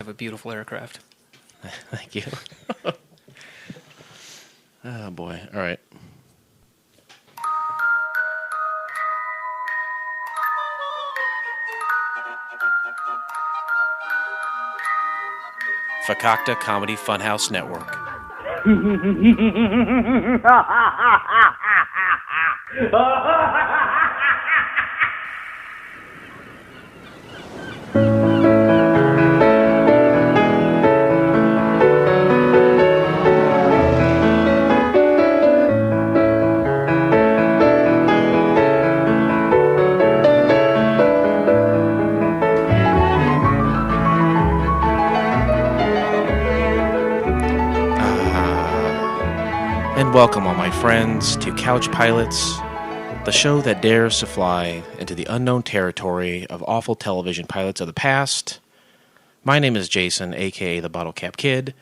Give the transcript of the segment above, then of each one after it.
a beautiful aircraft. Thank you. Oh, boy. All right. Fakakta Comedy Funhouse Network. And welcome, all my friends, to Couch Pilots, the show that dares to fly into the unknown territory of awful television pilots of the past. My name is Jason, a.k.a. the Bottle Cap Kid,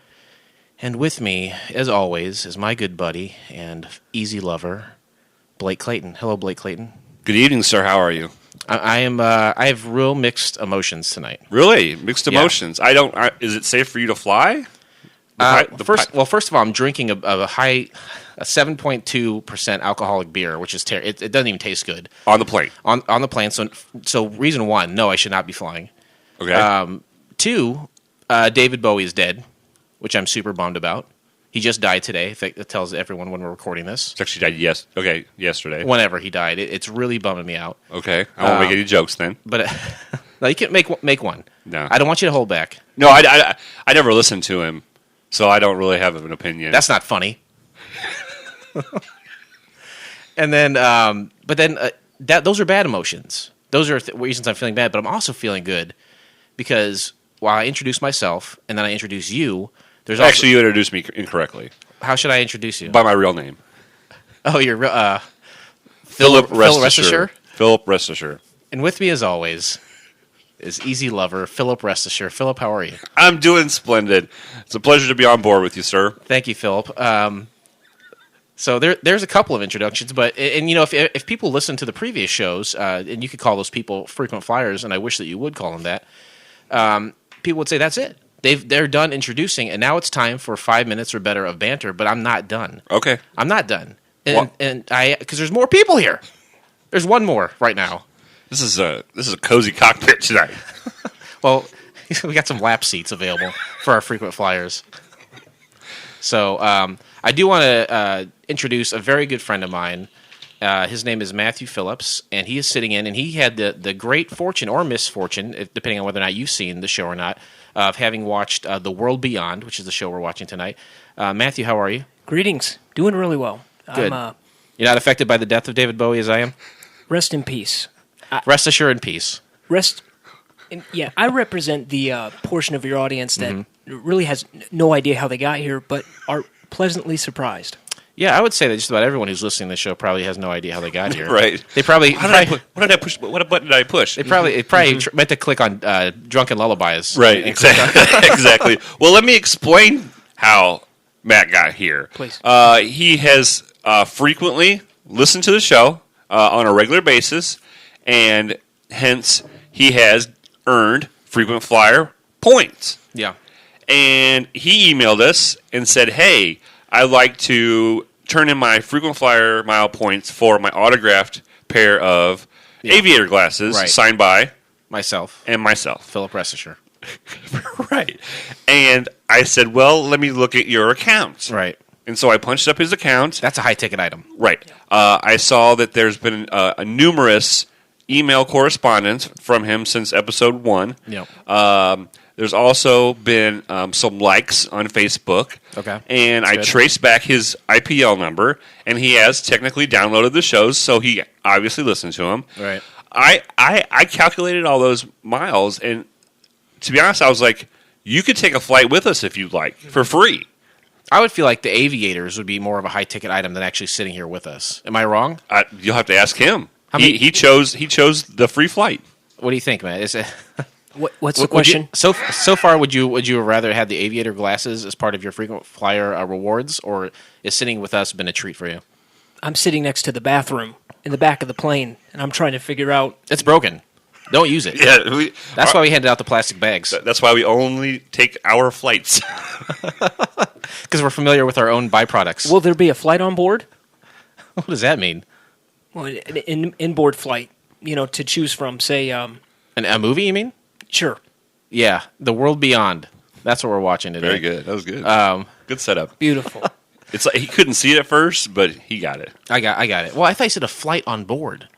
and with me, as always, is my good buddy and easy lover, Blake Clayton. Hello, Blake Clayton. Good evening, sir. How are you? I have real mixed emotions tonight. Really? Mixed emotions? Yeah. Is it safe for you to fly? First of all, I'm drinking a 7.2% alcoholic beer, which is it doesn't even taste good On the plane. on the plane. So reason one, no, I should not be flying. Okay. Two, David Bowie is dead, which I'm super bummed about. He just died today. That tells everyone when we're recording this. He actually died yesterday. Whenever he died, it's really bumming me out. Okay. I won't make any jokes then. But no, you can make one. No. I don't want you to hold back. No, I never listened to him, so I don't really have an opinion. That's not funny. And then, those are bad emotions. Those are reasons I'm feeling bad, but I'm also feeling good because while I introduce myself and then I introduce you, there's also... Actually, you introduced me incorrectly. How should I introduce you? By my real name. Oh, you're Philip Restasher. Philip Restasher. And with me, as always, is easy lover, Philip Restasher. Philip, how are you? I'm doing splendid. It's a pleasure to be on board with you, sir. Thank you, Philip. So there's a couple of introductions, but if people listen to the previous shows, and you could call those people frequent flyers, and I wish that you would call them that, people would say that's it. They're done introducing, and now it's time for 5 minutes or better of banter. But I'm not done. Okay, I'm not done, because there's more people here. There's one more right now. This is a cozy cockpit tonight. Well, we got some lap seats available for our frequent flyers. So I do want to introduce a very good friend of mine. His name is Matthew Phillips, and he is sitting in, and he had the great fortune or misfortune, depending on whether or not you've seen the show or not, of having watched The World Beyond, which is the show we're watching tonight. Matthew, how are you? Greetings. Doing really well. Good. You're not affected by the death of David Bowie as I am? Rest in peace. Rest assured in peace. I represent the portion of your audience that really has no idea how they got here, but are pleasantly surprised. Yeah, I would say that just about everyone who's listening to the show probably has no idea how they got here. Right. They probably... What button did I push? They probably meant to click on Drunken Lullabies. Right, exactly. Well, let me explain how Matt got here. Please. He has frequently listened to the show on a regular basis, and hence he has earned frequent flyer points. Yeah. And he emailed us and said, hey, I'd like to turn in my frequent flyer mile points for my autographed pair of aviator glasses signed by myself, Philip Restasher. Right. And I said, well, let me look at your account. Right. And so I punched up his account. That's a high-ticket item. Right. I saw that there's been a numerous email correspondence from him since episode 1. Yep. There's also been some likes on Facebook. Okay. And I traced back his IPL number, and he has technically downloaded the shows, so he obviously listened to them. Right. I calculated all those miles, and to be honest, I was like, you could take a flight with us if you'd like, for free. I would feel like the aviators would be more of a high-ticket item than actually sitting here with us. Am I wrong? You'll have to ask him. He chose the free flight. What do you think, man? Is it... What's the question? So far, would you rather have the aviator glasses as part of your frequent flyer rewards, or is sitting with us been a treat for you? I'm sitting next to the bathroom in the back of the plane, and I'm trying to figure out... It's broken. Don't use it. Yeah, That's why we handed out the plastic bags. That's why we only take our flights. Because we're familiar with our own byproducts. Will there be a flight on board? What does that mean? Well, an inboard flight, to choose from. Say, A movie, you mean? Sure. Yeah, The World Beyond. That's what we're watching today. Very good. That was good. Good setup. Beautiful. It's like he couldn't see it at first, but he got it. I got it. Well, I thought you said a flight on board,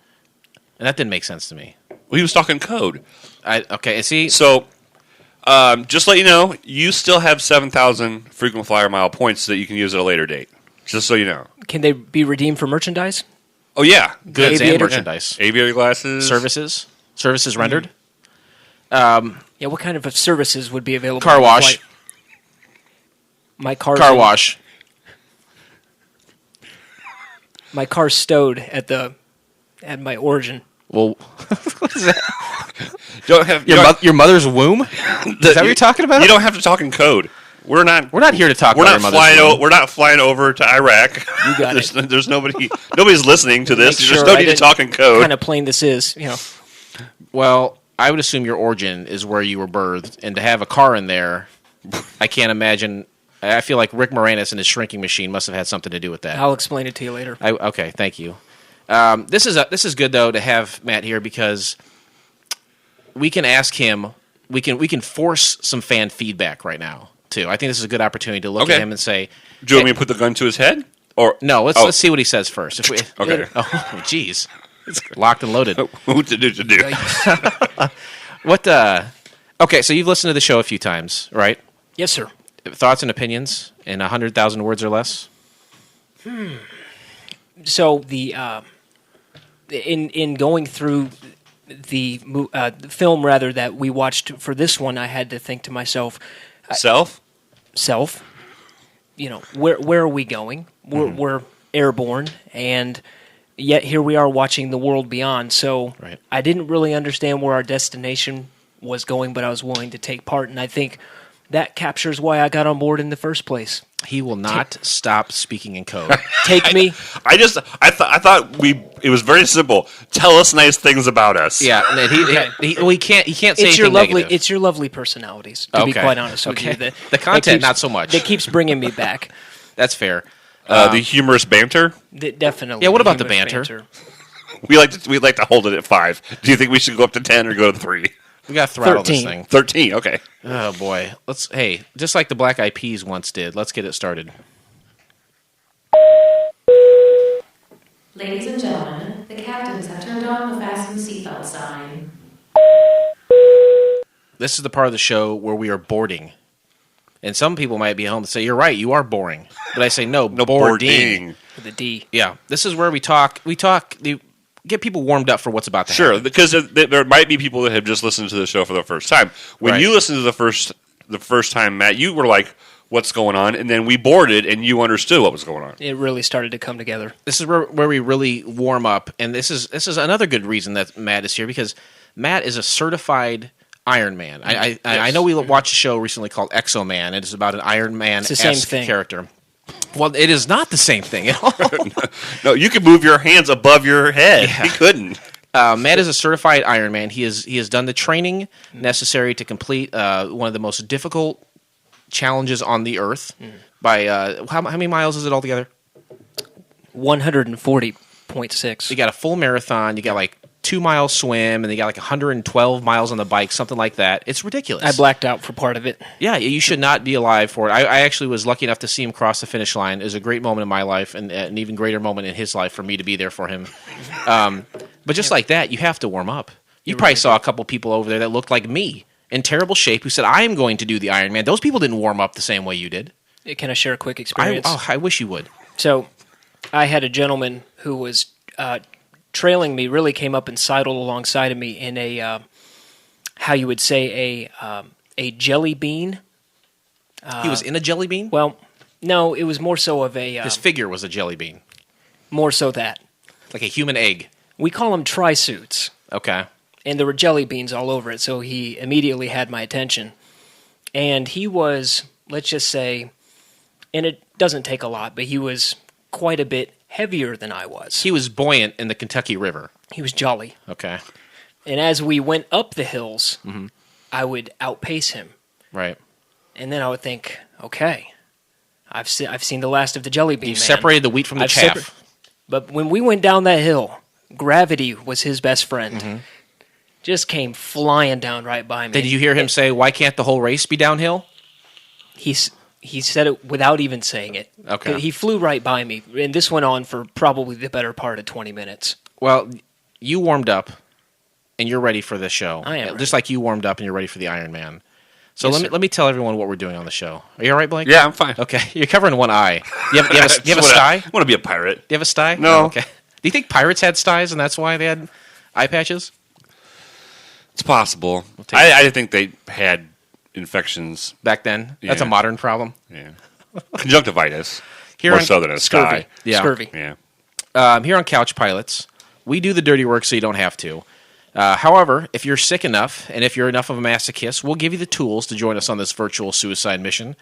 and that didn't make sense to me. Well, he was talking code. Okay, see? So, just to let you know, you still have 7,000 frequent flyer mile points that you can use at a later date. Just so you know. Can they be redeemed for merchandise? Oh, yeah. Goods and Aviator? merchandise. Aviator glasses. Services rendered. Yeah, what kind of services would be available? Car on the wash. flight? My car's Car wash. My car's stowed at my origin. Well, what is that? Don't have, Your mother's womb? Is that what you're talking about? You don't have to talk in code. We're not here to talk we're about not your mother's womb. We're not flying over to Iraq. You got it. There's nobody's listening to this. Make There's sure no I need to didn't- talk in What code. kind of plane this is? Well, I would assume your origin is where you were birthed, and to have a car in there, I can't imagine. I feel like Rick Moranis and his shrinking machine must have had something to do with that. I'll explain it to you later. Okay, thank you. This is good though to have Matt here because we can ask him. We can force some fan feedback right now too. I think this is a good opportunity to look at him and say, Do you want me to put the gun to his head? Or no? Let's see what he says first. If we, Okay. Oh, jeez, locked and loaded. What to do? What? Okay, so you've listened to the show a few times, right? Yes, sir. Thoughts and opinions in 100,000 words or less. So in going through the film rather that we watched for this one, I had to think to myself, Self? where are we going? We're airborne, and yet here we are watching The World Beyond. So Right. I didn't really understand where our destination was going, but I was willing to take part, and I think that captures why I got on board in the first place. He will not stop speaking in code. Take me. I thought it was very simple. Tell us nice things about us. Yeah, and he can't say It's your anything lovely. negative. It's your lovely personalities. To be Okay. quite honest with Okay. you, The content, keeps- not so much. That keeps bringing me back. That's fair. The humorous banter. Definitely. Yeah, what about the humorous banter? We like to hold it at 5. Do you think we should go up to 10 or go to 3? We got to throttle this 13. thing. 13. Okay. Oh boy, hey, just like the Black Eyed Peas once did. Let's get it started. Ladies and gentlemen, the captains have turned on the fasten seatbelt sign. This is the part of the show where we are boarding. And some people might be at home and say, you're right, you are boring. But I say, no, boarding. With a D. Yeah, this is where we talk, get people warmed up for what's about to happen. Sure, because there might be people that have just listened to the show for the first time. When Right. you listened to the first time, Matt, you were like, what's going on? And then we boarded and you understood what was going on. It really started to come together. This is where we really warm up. And this is another good reason that Matt is here, because Matt is a certified Iron Man. I know we watched a show recently called Exo Man. It is about an Iron Man-esque It's the same thing. character. Well, it is not the same thing at all. No, you could move your hands above your head. Yeah. He couldn't. Matt is a certified Iron Man. He has done the training necessary to complete one of the most difficult challenges on the Earth. By how many miles is it altogether? 140.6. You got a full marathon. You got like 2-mile swim, and you got like 112 miles on the bike, something like that. It's ridiculous. I blacked out for part of it. Yeah, you should not be alive for it. I actually was lucky enough to see him cross the finish line. It was a great moment in my life, and an even greater moment in his life for me to be there for him. But just like that, you have to warm up. You probably saw a couple people over there that looked like me, in terrible shape, who said, I am going to do the Ironman. Those people didn't warm up the same way you did. Can I share a quick experience? I wish you would. So I had a gentleman who was trailing me, really came up and sidled alongside of me in a, how you would say, a jelly bean. He was in a jelly bean? Well, no, it was more so of a... His figure was a jelly bean. more so that. Like a human egg. We call them tri-suits. Okay. And there were jelly beans all over it, so he immediately had my attention. And he was, let's just say, and it doesn't take a lot, but he was quite a bit heavier than I was. He was buoyant in the Kentucky River. He was jolly. Okay. And as we went up the hills, I would outpace him. Right. And then I would think, okay, I've seen the last of the Jelly Bean You Man. separated the wheat from the chaff. But when we went down that hill, gravity was his best friend. Just came flying down right by me. Did you hear him say, "Why can't the whole race be downhill"? He said it without even saying it. Okay. He flew right by me, and this went on for probably the better part of 20 minutes. Well, you warmed up, and you're ready for the show. I am just like you warmed up and you're ready for the Iron Man. So Yes, let me tell everyone what we're doing on the show. Are you all right, Blake? Yeah, I'm fine. Okay, you're covering one eye. You have a sty? I want to be a pirate. Do you have a sty? No. Okay. Do you think pirates had sties and that's why they had eye patches? It's possible. I think they had infections Back then? That's a Yeah. modern problem. Yeah. Conjunctivitis. Here More on- so than a Scurvy. sty. Yeah. Scurvy. Yeah. Here on Couch Pilots, we do the dirty work so you don't have to. However, if you're sick enough and if you're enough of a masochist, we'll give you the tools to join us on this virtual suicide mission.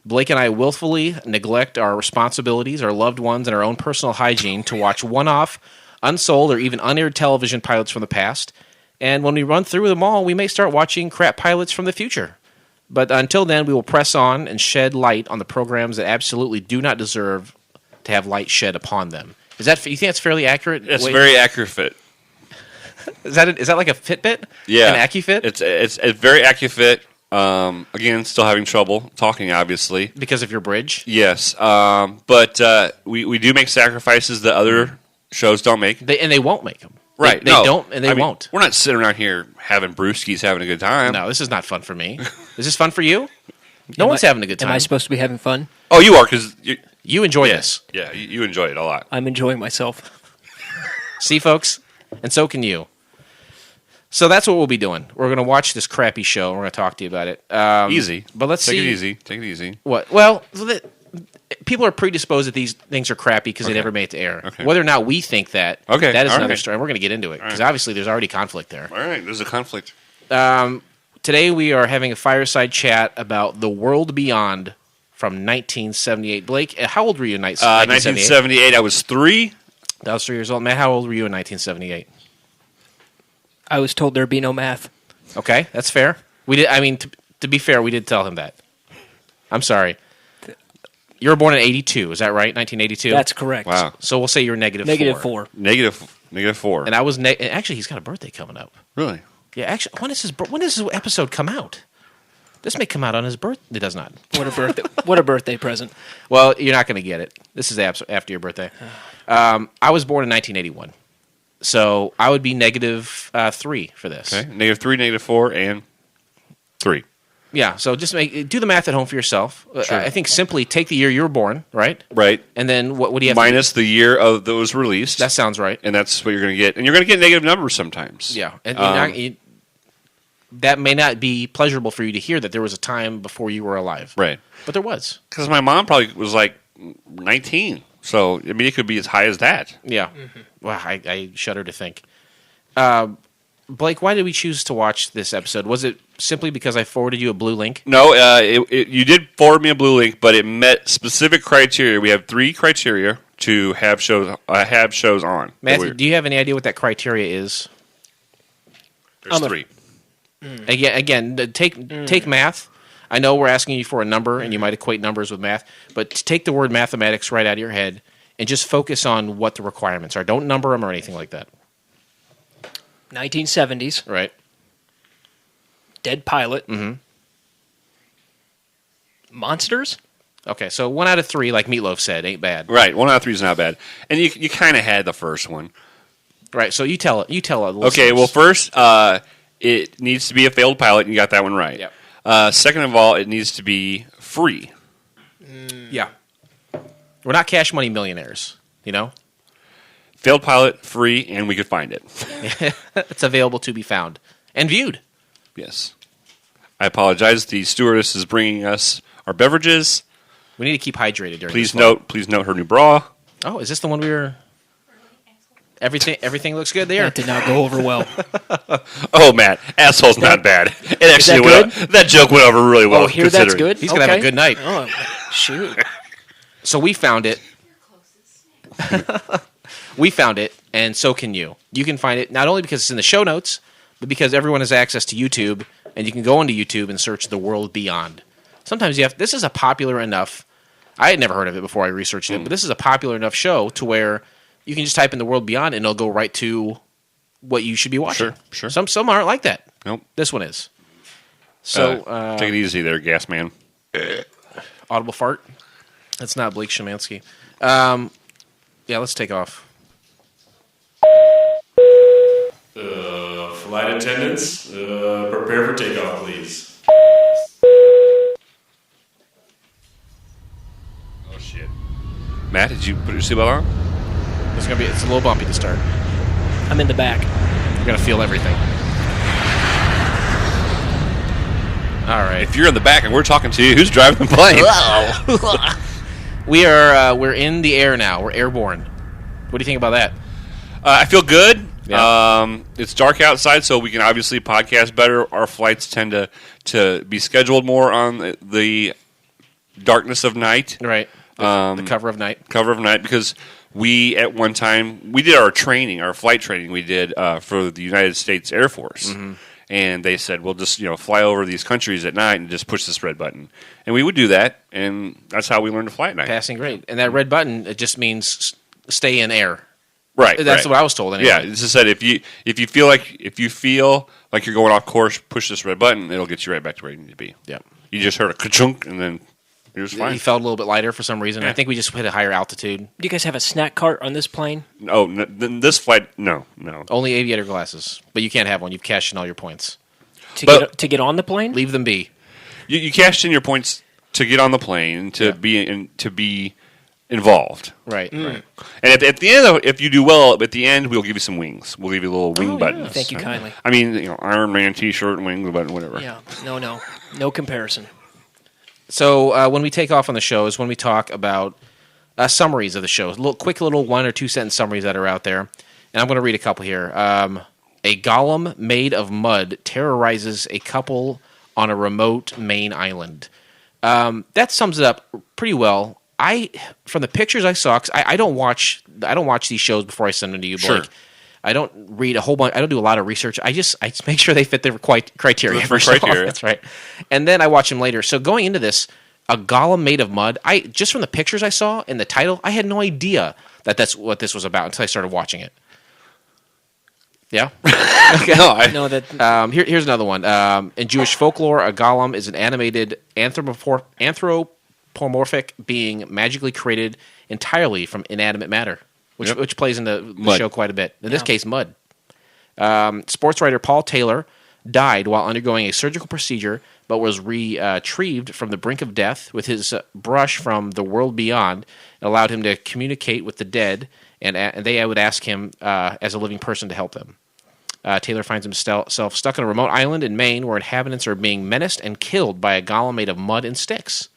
Blake and I willfully neglect our responsibilities, our loved ones, and our own personal hygiene to watch one-off, unsold, or even unaired television pilots from the past. And when we run through them all, we may start watching crap pilots from the future. But until then, we will press on and shed light on the programs that absolutely do not deserve to have light shed upon them. You think that's fairly accurate? It's Wait, very accurate fit. Is that like a Fitbit? Yeah. An AccuFit? It's very AccuFit. Again, still having trouble talking, obviously. Because of your bridge? Yes. But we do make sacrifices that other shows don't make. They won't make them. Right. They no. don't, and they I mean, won't. We're not sitting around here having brewskis, having a good time. No, this is not fun for me. Is this fun for you? No one's having a good time. Am I supposed to be having fun? Oh, you are, because You enjoy this. Yeah, you enjoy it a lot. I'm enjoying myself. See, folks? And so can you. So that's what we'll be doing. We're going to watch this crappy show. We're going to talk to you about it. Easy. But let's Take see. it easy. Take it easy. What? Well, people are predisposed that these things are crappy because they Okay. never made it to air. Okay. Whether or not we think that, Okay. that is All another right. story. We're going to get into it because right. obviously there's already conflict there. All right, there's a conflict. Today we are having a fireside chat about The World Beyond from 1978. Blake, how old were you in 1978? 1978, I was 3. That was 3 years old. Matt, how old were you in 1978? I was told there'd be no math. Okay, that's fair. We did. I mean, to be fair, we did tell him that. I'm sorry. You were born in 82. Is that right? 1982? That's correct. Wow. So we'll say you're negative Negative 4. 4. Negative 4. And I was actually, he's got a birthday coming up. Really? Yeah, actually, when does this episode come out? This may come out on his birthday. It does not. What a birthday! What a birthday present. Well, you're not going to get it. This is after your birthday. I was born in 1981. So I would be negative 3 for this. Okay. -3, -4, and 3. Yeah, so just do the math at home for yourself. Sure. I think simply take the year you were born, right? Right. And then what do you have Minus the year of that was released. That sounds right. And that's what you're going to get. And you're going to get negative numbers sometimes. Yeah, and that may not be pleasurable for you to hear that there was a time before you were alive. Right. But there was. Because my mom probably was like 19. So, I mean, it could be as high as that. Yeah. Wow, I shudder to think. Blake, why did we choose to watch this episode? Was it simply because I forwarded you a blue link? No, you did forward me a blue link, but it met specific criteria. We have 3 criteria to have shows on. Matthew, do you have any idea what that criteria is? There's 3. Again, take math. I know we're asking you for a number, and you might equate numbers with math, but take the word mathematics right out of your head and just focus on what the requirements are. Don't number them or anything like that. 1970s. Right. Dead pilot. Mm-hmm. Monsters. Okay, so 1 out of 3, like Meatloaf said, ain't bad. Right, 1 out of 3 is not bad. And you kind of had the first one. Right, so you tell it. Okay, well, first, it needs to be a failed pilot, and you got that one right. Yep. Second of all, it needs to be free. Yeah. We're not cash money millionaires, you know? Failed pilot, free, and we could find it. It's available to be found and viewed. Yes. I apologize. The stewardess is bringing us our beverages. We need to keep hydrated during Please this note her new bra. Oh, is this the one we were... Everything looks good there. That did not go over well. Oh, Matt, asshole's not bad. It actually that joke went over really well. Oh, here that's considering. good? He's going to have a good night. Oh, shoot. So we found it. We found it, and so can you. You can find it not only because it's in the show notes, but because everyone has access to YouTube, and you can go into YouTube and search The World Beyond. Sometimes this is a popular enough, I had never heard of it before I researched it, but this is a popular enough show to where you can just type in The World Beyond and it'll go right to what you should be watching. Sure. Some aren't like that. Nope. This one is. So take it easy there, gas man. Audible fart. That's not Blake Szymanski. Yeah, let's take off. Flight attendants, prepare for takeoff, please. Oh shit. Matt, did you put your seatbelt on? It's a little bumpy to start. I'm in the back. We're gonna feel everything. All right. If you're in the back and we're talking to you, who's driving the plane? We're in the air now. We're airborne. What do you think about that? I feel good. Yeah. It's dark outside, so we can obviously podcast better. Our flights tend to be scheduled more on the darkness of night. Right. The cover of night. Cover of night, because we, at one time, we did our flight training we did for the United States Air Force. Mm-hmm. And they said, we'll just fly over these countries at night and just push this red button. And we would do that, and that's how we learned to fly at night. Passing grade. And that red button, it just means stay in air. Right. That's what I was told anyway. Yeah, it just said if you feel like you're going off course, push this red button, it'll get you right back to where you need to be. Yeah. You just heard a ka-chunk, and then you're just fine. He felt a little bit lighter for some reason. Yeah. I think we just hit a higher altitude. Do you guys have a snack cart on this plane? Oh, this flight, no. Only aviator glasses, but you can't have one. You've cashed in all your points. To get on the plane? Leave them be. You cashed in your points to get on the plane, to be involved. Right. Right. And at the end, if you do well, at the end, we'll give you some wings. We'll give you a little wing buttons. Yeah. Thank you kindly. I mean, Iron Man T-shirt and wings button, whatever. Yeah. No comparison. So when we take off on the show is when we talk about summaries of the shows, quick little 1 or 2 sentence summaries that are out there. And I'm going to read a couple here. A golem made of mud terrorizes a couple on a remote Maine island. That sums it up pretty well. From the pictures I saw, 'cause I don't watch these shows before I send them to you, Blake. Sure. I don't read a whole bunch. I don't do a lot of research. I just make sure they fit their criteria. That's right. And then I watch them later. So going into this, a golem made of mud. Just from the pictures I saw and the title, I had no idea that's what this was about until I started watching it. Yeah. Okay. Here's another one. In Jewish folklore, a golem is an animated anthropomorphic being magically created entirely from inanimate matter, which plays into the show quite a bit. In this case, mud. Sports writer Paul Taylor died while undergoing a surgical procedure, but was retrieved from the brink of death with his brush from the world beyond. It allowed him to communicate with the dead, and they would ask him as a living person to help them. Taylor finds himself stuck on a remote island in Maine where inhabitants are being menaced and killed by a golem made of mud and sticks.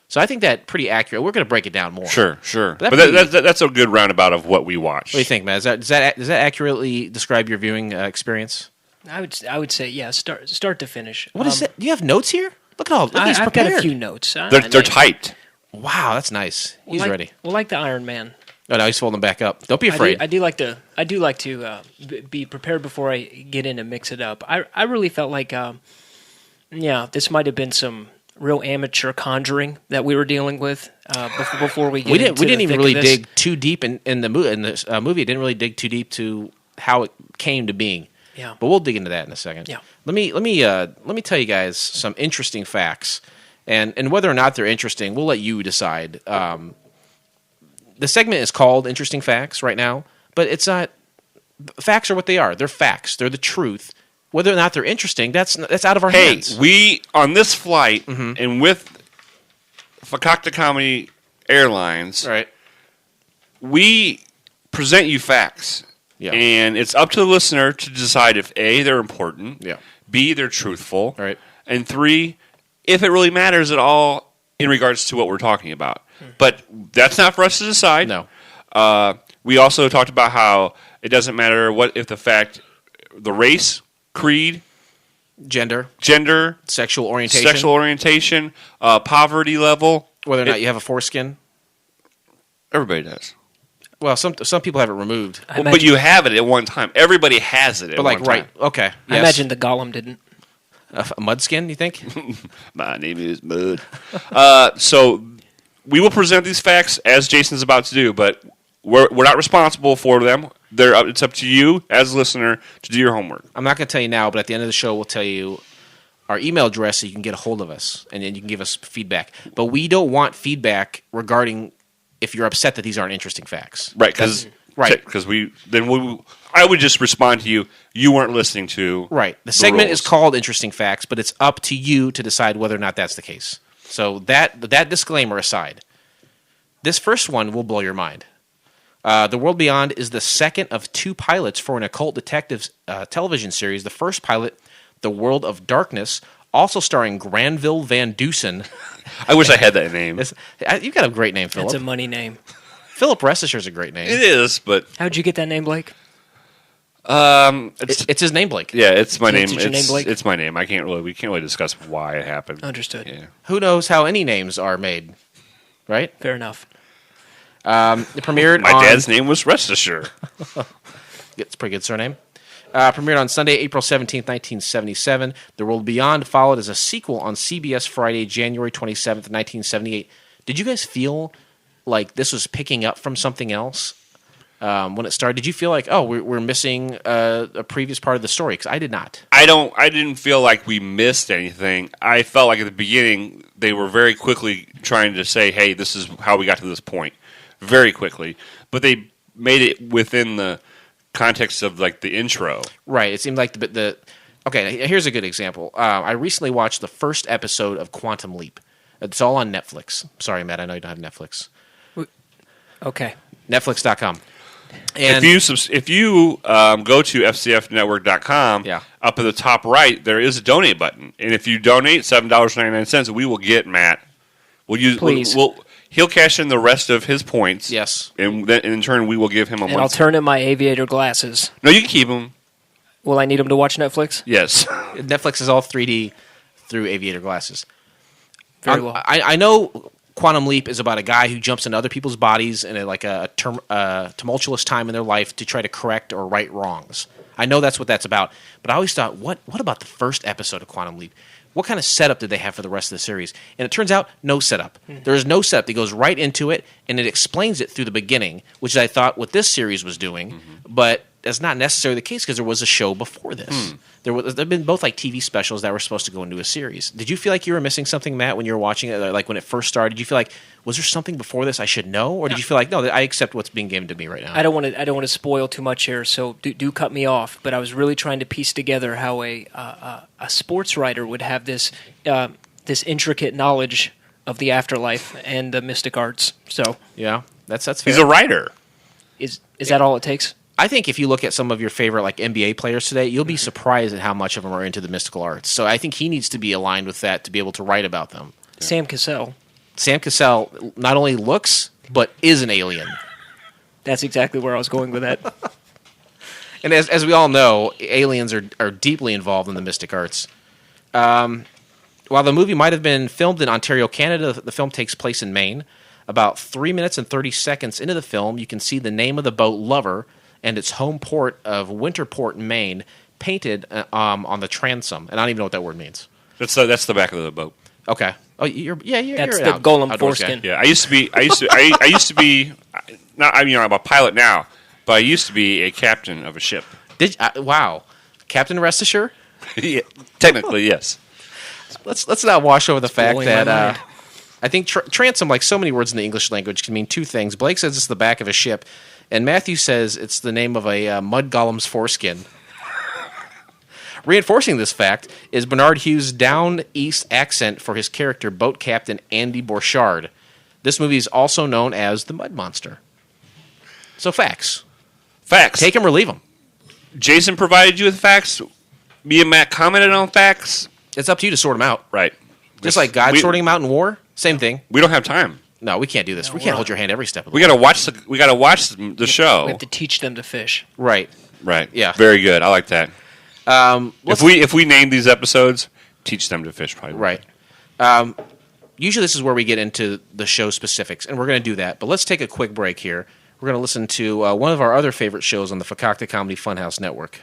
So I think that's pretty accurate. We're going to break it down more. Sure. But that's a good roundabout of what we watch. What do you think, Matt? Does that accurately describe your viewing experience? I would say, yeah, start to finish. What is it? Do you have notes here? Look at he's I've prepared. got a few notes. They're typed. Wow, that's nice. He's ready. Well, like the Iron Man. Oh, no, he's folding them back up. Don't be afraid. I do like to be prepared before I get in and mix it up. I really felt like, this might have been some real amateur conjuring that we were dealing with before we get into we didn't even really this. dig too deep in the movie. In this movie, it didn't really dig too deep to how it came to being. Yeah, but we'll dig into that in a second. Yeah, let me tell you guys some interesting facts, and whether or not they're interesting, we'll let you decide. The segment is called Interesting Facts right now, but it's not. Facts are what they are. They're facts. They're the truth. Whether or not they're interesting, that's out of our hands. Hey, we, on this flight, and with Fakakta Comedy Airlines, right, we present you facts. Yeah. And it's up to the listener to decide if A, they're important, B, they're truthful, right, and 3, if it really matters at all in regards to what we're talking about. But that's not for us to decide. No. We also talked about how it doesn't matter what if the race, creed, gender, sexual orientation, poverty level, whether or not you have a foreskin. Everybody does. Well, some people have it removed. But you have it at one time. Everybody has it at one time. Okay. I Yes. imagine the Gollum didn't. A Mudskin, you think? My name is Mud. So we will present these facts as Jason's about to do, but we're not responsible for them. It's up to you as a listener to do your homework. I'm not going to tell you now, but at the end of the show, we'll tell you our email address so you can get a hold of us, and then you can give us feedback. But we don't want feedback regarding if you're upset that these aren't interesting facts. Right, because I would just respond to you. You weren't listening to the segment is called Interesting Facts, but it's up to you to decide whether or not that's the case. So that disclaimer aside, this first one will blow your mind. The World Beyond is the second of 2 pilots for an occult detectives television series. The first pilot, The World of Darkness, also starring Granville Van Dusen. I wish I had that name. You've got a great name, Philip. It's a money name. Philip Restisher is a great name. It is, but How'd you get that name, Blake? It's his name, Blake. Yeah, it's my name. It's your name, Blake? It's my name. We can't really discuss why it happened. Understood. Yeah. Who knows how any names are made, right? Fair enough. It premiered My on... dad's name was Restisher. It's a pretty good surname. Premiered on Sunday, April 17th, 1977. The World Beyond followed as a sequel on CBS Friday, January 27th, 1978. Did you guys feel like this was picking up from something else when it started? Did you feel like, we're missing a previous part of the story? Because I did not. I didn't feel like we missed anything. I felt like at the beginning they were very quickly trying to say, hey, this is how we got to this point. Very quickly. But they made it within the context of like the intro. Right. It seemed like the okay, here's a good example. I recently watched the first episode of Quantum Leap. It's all on Netflix. Sorry, Matt, I know you don't have Netflix. Okay. Netflix.com. And if you go to fcfnetwork.com, up at the top right, there is a donate button. And if you donate $7.99, we will get Matt. Please. He'll cash in the rest of his points. Yes. And then in turn, we will give him a And month. I'll turn in my aviator glasses. No, you can keep them. Will I need them to watch Netflix? Yes. Netflix is all 3D through aviator glasses. Very well. I know Quantum Leap is about a guy who jumps into other people's bodies in a tumultuous time in their life to try to correct or right wrongs. I know that's what that's about. But I always thought, what about the first episode of Quantum Leap? What kind of setup did they have for the rest of the series? And it turns out, no setup. There is no setup. It goes right into it, and it explains it through the beginning, which I thought what this series was doing. But that's not necessarily the case because there was a show before this. There have been both like TV specials that were supposed to go into a series. Did you feel like you were missing something, Matt, when you were watching it? Like when it first started, did you feel like, was there something before this I should know? Or did you feel like, no, I accept what's being given to me right now? I don't want to spoil too much here, so do cut me off. But I was really trying to piece together how a sports writer would have this intricate knowledge of the afterlife and the mystic arts. So yeah, that's fair. He's a writer. Is that all it takes? I think if you look at some of your favorite like NBA players today, you'll be surprised at how much of them are into the mystical arts. So I think he needs to be aligned with that to be able to write about them. Sam Cassell. Sam Cassell not only looks, but is an alien. That's exactly where I was going with that. And as we all know, aliens are deeply involved in the mystic arts. While the movie might have been filmed in Ontario, Canada, the film takes place in Maine. About 3 minutes and 30 seconds into the film, you can see the name of the boat, Lover, and its home port of Winterport, Maine, painted on the transom. And I don't even know what that word means. That's the back of the boat. Okay. Oh, you're That's the Golem foreskin. Yeah, I used to be. I'm a pilot now, but I used to be a captain of a ship. Wow, Captain Restisher? Yeah, technically, yes. Let's not wash over the fact blowing my that mind. I think transom, like so many words in the English language, can mean two things. Blake says it's the back of a ship, and Matthew says it's the name of a mud golem's foreskin. Reinforcing this fact is Bernard Hughes' down east accent for his character, boat captain Andy Borchardt. This movie is also known as The Mud Monster. So facts. Facts. Take them or leave them. Jason provided you with facts. Me and Matt commented on facts. It's up to you to sort them out. Right. Just like God sorting them out in war, same thing. We don't have time. No, we can't do this. We can't hold your hand every step of the We way. gotta watch the show. We have to teach them to fish. Right. Right. Yeah. Very good. I like that. If we name these episodes, teach them to fish. Probably. Right. Usually this is where we get into the show specifics, and we're going to do that. But let's take a quick break here. We're going to listen to one of our other favorite shows on the Fakakta Comedy Funhouse Network.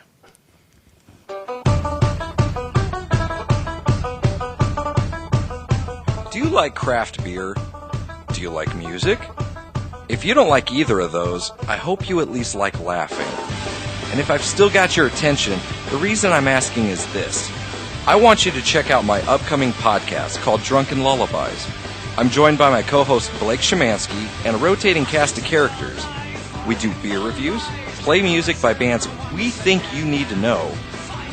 Do you like craft beer? Do you like music? If you don't like either of those, I hope you at least like laughing. And if I've still got your attention, the reason I'm asking is this. I want you to check out my upcoming podcast called Drunken Lullabies. I'm joined by my co-host Blake Szymanski and a rotating cast of characters. We do beer reviews, play music by bands we think you need to know,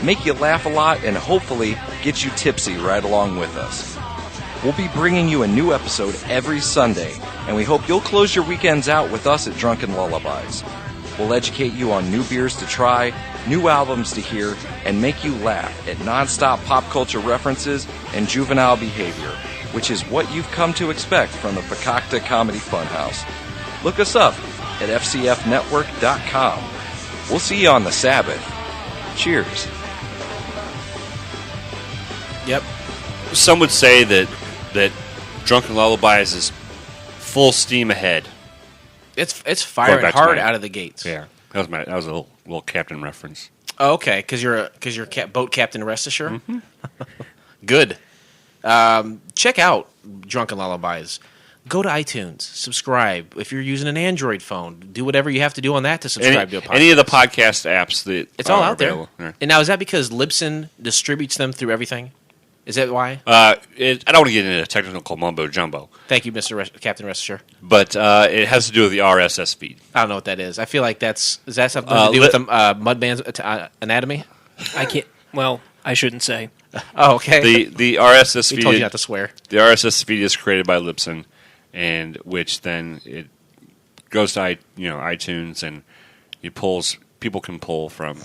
make you laugh a lot, and hopefully get you tipsy right along with us. We'll be bringing you a new episode every Sunday, and we hope you'll close your weekends out with us at Drunken Lullabies. We'll educate you on new beers to try, new albums to hear, and make you laugh at non-stop pop culture references and juvenile behavior, which is what you've come to expect from the Fakakta Comedy Funhouse. Look us up at fcfnetwork.com. We'll see you on the Sabbath. Cheers. Yep. Some would say that Drunken Lullabies is full steam ahead. It's firing hard out of the gates. Yeah, that was a little captain reference. Oh, okay, because you're boat captain, rest assured. Mm-hmm. Good. Check out Drunken Lullabies. Go to iTunes, subscribe. If you're using an Android phone, do whatever you have to do on that to subscribe to a podcast. Any of the podcast apps that it's all out available. there. Yeah. And now, is that because Libsyn distributes them through everything? Is that why? I don't want to get into technical mumbo jumbo. Thank you, Mr. Captain Rest Assured. But it has to do with the RSS feed. I don't know what that is. I feel like is that something to do with the Mudman's anatomy? I can't. Well, I shouldn't say. Oh, okay. The RSS feed. We told you not to swear. The RSS feed is created by Libsyn, and which then it goes to iTunes, and people can pull from.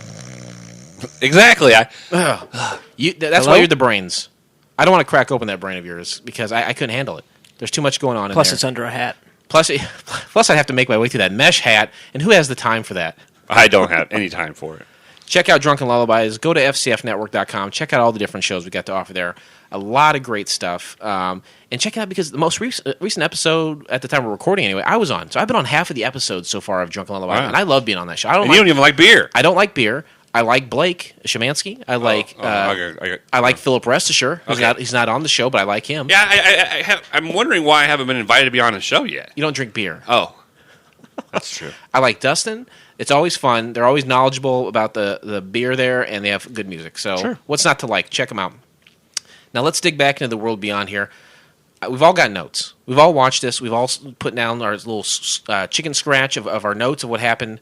Exactly. That's why you're the brains. I don't want to crack open that brain of yours because I couldn't handle it. There's too much going on Plus, in there. it's under a hat. Plus, I'd have to make my way through that mesh hat, and who has the time for that? I don't have any time for it. Check out Drunken Lullabies. Go to fcfnetwork.com. Check out all the different shows we got to offer there. A lot of great stuff. And check it out because the most recent episode, at the time we're recording anyway, I was on. So I've been on half of the episodes so far of Drunken Lullabies, and I love being on that show. You don't even like beer. I don't like beer. I like Blake Szymanski. I like I like Philip Restisher. He's not on the show, but I like him. Yeah, I'm wondering why I haven't been invited to be on the show yet. You don't drink beer. Oh, that's true. I like Dustin. It's always fun. They're always knowledgeable about the beer there, and they have good music. So what's not to like? Check them out. Now let's dig back into the world beyond here. We've all got notes. We've all watched this. We've all put down our little chicken scratch of our notes of what happened.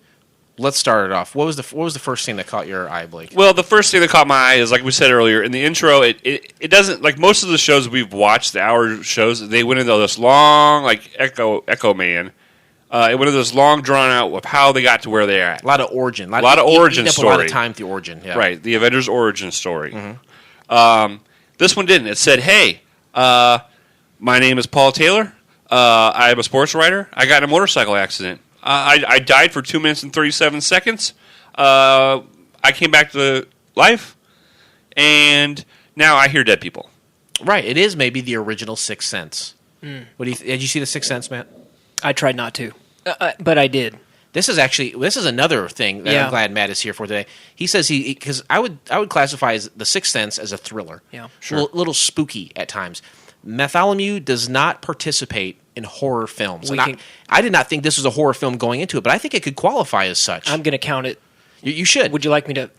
Let's start it off. What was the first thing that caught your eye, Blake? Well, the first thing that caught my eye is, like we said earlier, in the intro, it doesn't, like most of the shows we've watched, the hour shows, they went into this long, like Echo Man. It went into this long, drawn out of how they got to where they're at. A lot of origin. A lot of origin story. A lot of time with the origin. Yeah. Right, the Avengers origin story. Mm-hmm. This one didn't. It said, hey, my name is Paul Taylor. I am a sports writer. I got in a motorcycle accident. I died for 2 minutes and 37 seconds. I came back to life, and now I hear dead people. Right. It is maybe the original Sixth Sense. What did you see the Sixth Sense, Matt? I tried not to, but I did. This is another thing that I'm glad Matt is here for today. He says because I would classify the Sixth Sense as a thriller. Yeah, sure. A little spooky at times. Bartholomew does not participate in horror films. I did not think this was a horror film going into it, but I think it could qualify as such. I'm going to count it. You should. Would you like me to?